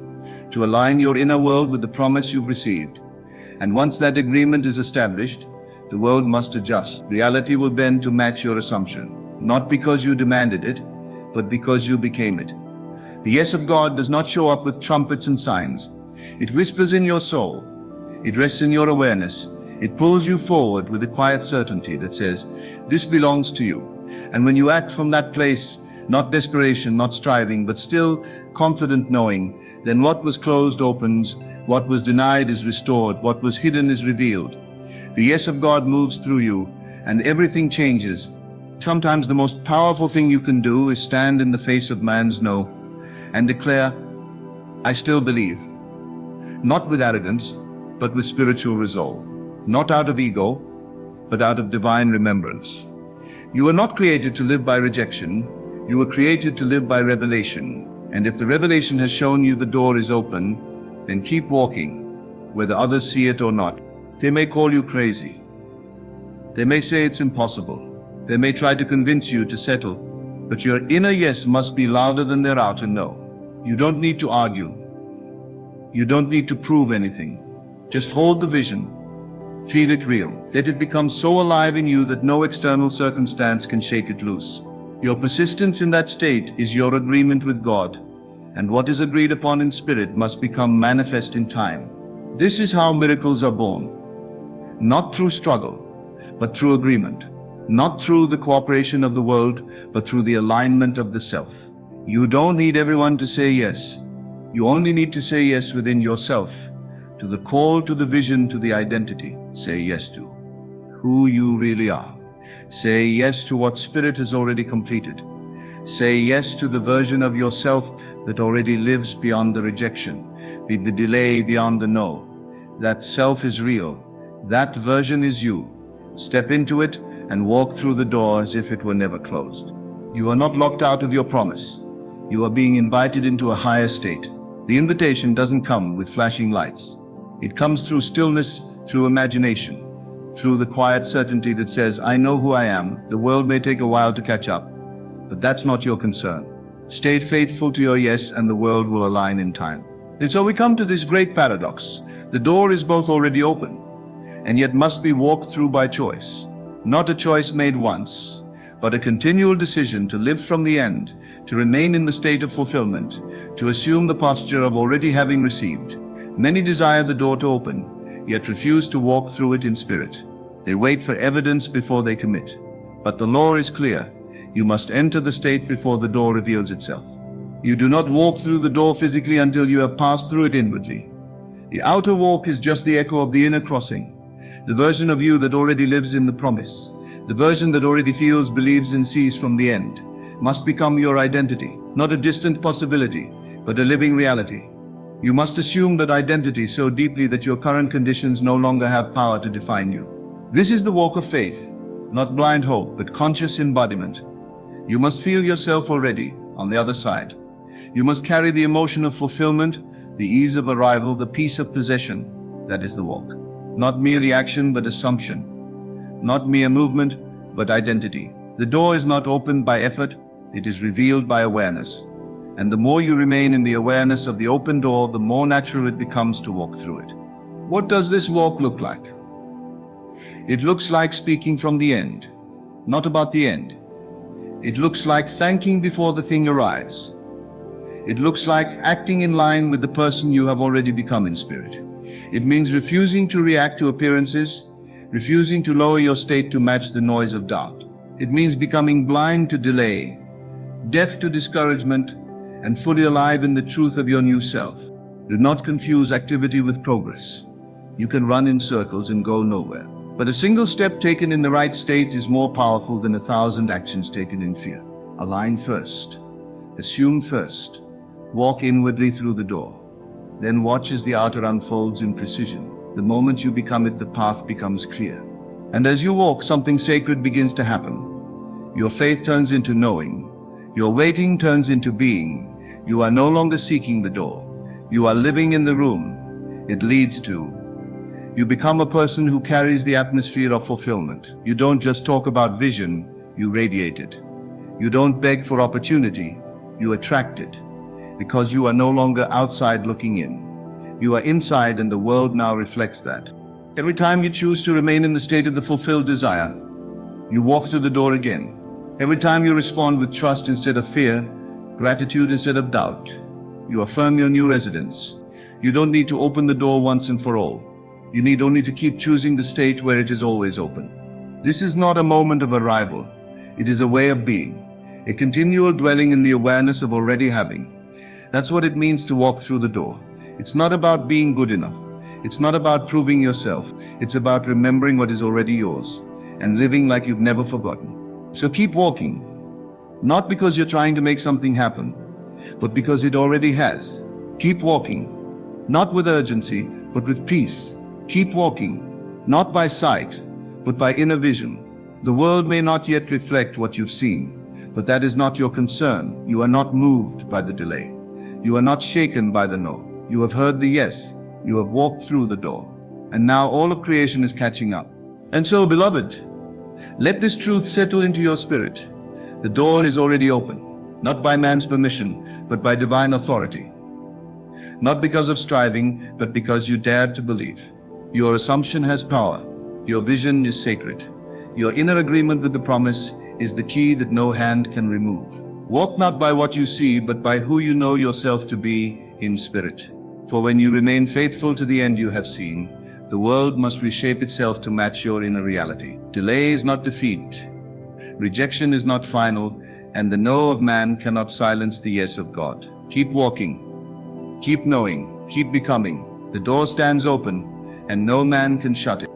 to align your inner world with the promise you've received. And once that agreement is established, the world must adjust. Reality will bend to match your assumption, not because you demanded it, but because you became it. The yes of God does not show up with trumpets and signs. It whispers in your soul. It rests in your awareness. It pulls you forward with a quiet certainty that says, this belongs to you. And when you act from that place, not desperation, not striving, but still confident knowing, then what was closed opens, what was denied is restored, what was hidden is revealed. The yes of God moves through you, and everything changes. Sometimes the most powerful thing you can do is stand in the face of man's no and declare, I still believe. Not with arrogance, but with spiritual resolve. Not out of ego, but out of divine remembrance. You were not created to live by rejection. You were created to live by revelation. And if the revelation has shown you the door is open, then keep walking, whether others see it or not. They may call you crazy. They may say it's impossible. They may try to convince you to settle, but your inner yes must be louder than their outer no. You don't need to argue. You don't need to prove anything. Just hold the vision. Feel it real. Let it become so alive in you that no external circumstance can shake it loose. Your persistence in that state is your agreement with God, and what is agreed upon in spirit must become manifest in time. This is how miracles are born. Not through struggle, but through agreement. Not through the cooperation of the world, but through the alignment of the self. You don't need everyone to say yes. You only need to say yes within yourself, to the call, to the vision, to the identity. Say yes to who you really are. Say yes to what Spirit has already completed. Say yes to the version of yourself that already lives beyond the rejection, with the delay beyond the no. That self is real. That version is you. Step into it and walk through the door as if it were never closed. You are not locked out of your promise. You are being invited into a higher state. The invitation doesn't come with flashing lights. It comes through stillness, through imagination, through the quiet certainty that says, I know who I am. The world may take a while to catch up, but that's not your concern. Stay faithful to your yes, and the world will align in time. And so we come to this great paradox. The door is both already open, and yet must be walked through by choice. Not a choice made once, but a continual decision to live from the end, to remain in the state of fulfillment, to assume the posture of already having received. Many desire the door to open, yet refuse to walk through it in spirit. They wait for evidence before they commit. But the law is clear. You must enter the state before the door reveals itself. You do not walk through the door physically until you have passed through it inwardly. The outer walk is just the echo of the inner crossing, the version of you that already lives in the promise, the version that already feels, believes, and sees from the end, must become your identity, not a distant possibility, but a living reality. You must assume that identity so deeply that your current conditions no longer have power to define you. This is the walk of faith, not blind hope, but conscious embodiment. You must feel yourself already on the other side. You must carry the emotion of fulfillment, the ease of arrival, the peace of possession. That is the walk. Not merely action, but assumption. Not mere movement, but identity. The door is not opened by effort, it is revealed by awareness. And the more you remain in the awareness of the open door, the more natural it becomes to walk through it. What does this walk look like? It looks like speaking from the end, not about the end. It looks like thanking before the thing arrives. It looks like acting in line with the person you have already become in spirit. It means refusing to react to appearances, refusing to lower your state to match the noise of doubt. It means becoming blind to delay, deaf to discouragement, and fully alive in the truth of your new self. Do not confuse activity with progress. You can run in circles and go nowhere. But a single step taken in the right state is more powerful than 1,000 actions taken in fear. Align first. Assume first. Walk inwardly through the door. Then watch as the outer unfolds in precision. The moment you become it, the path becomes clear. And as you walk, something sacred begins to happen. Your faith turns into knowing. Your waiting turns into being. You are no longer seeking the door. You are living in the room it leads to. You become a person who carries the atmosphere of fulfillment. You don't just talk about vision, you radiate it. You don't beg for opportunity, you attract it. Because you are no longer outside looking in. You are inside, and the world now reflects that. Every time you choose to remain in the state of the fulfilled desire, you walk through the door again. Every time you respond with trust instead of fear, gratitude instead of doubt, you affirm your new residence. You don't need to open the door once and for all. You need only to keep choosing the state where it is always open. This is not a moment of arrival. It is a way of being, a continual dwelling in the awareness of already having. That's what it means to walk through the door. It's not about being good enough. It's not about proving yourself. It's about remembering what is already yours and living like you've never forgotten. So keep walking, not because you're trying to make something happen, but because it already has. Keep walking, not with urgency, but with peace. Keep walking, not by sight, but by inner vision. The world may not yet reflect what you've seen, but that is not your concern. You are not moved by the delay. You are not shaken by the no. You have heard the yes. You have walked through the door. And now all of creation is catching up. And so, beloved, let this truth settle into your spirit. The door is already open, not by man's permission, but by divine authority. Not because of striving, but because you dared to believe. Your assumption has power. Your vision is sacred. Your inner agreement with the promise is the key that no hand can remove. Walk not by what you see, but by who you know yourself to be in spirit. For when you remain faithful to the end you have seen, the world must reshape itself to match your inner reality. Delay is not defeat. Rejection is not final, and the no of man cannot silence the yes of God. Keep walking. Keep knowing. Keep becoming. The door stands open, and no man can shut it.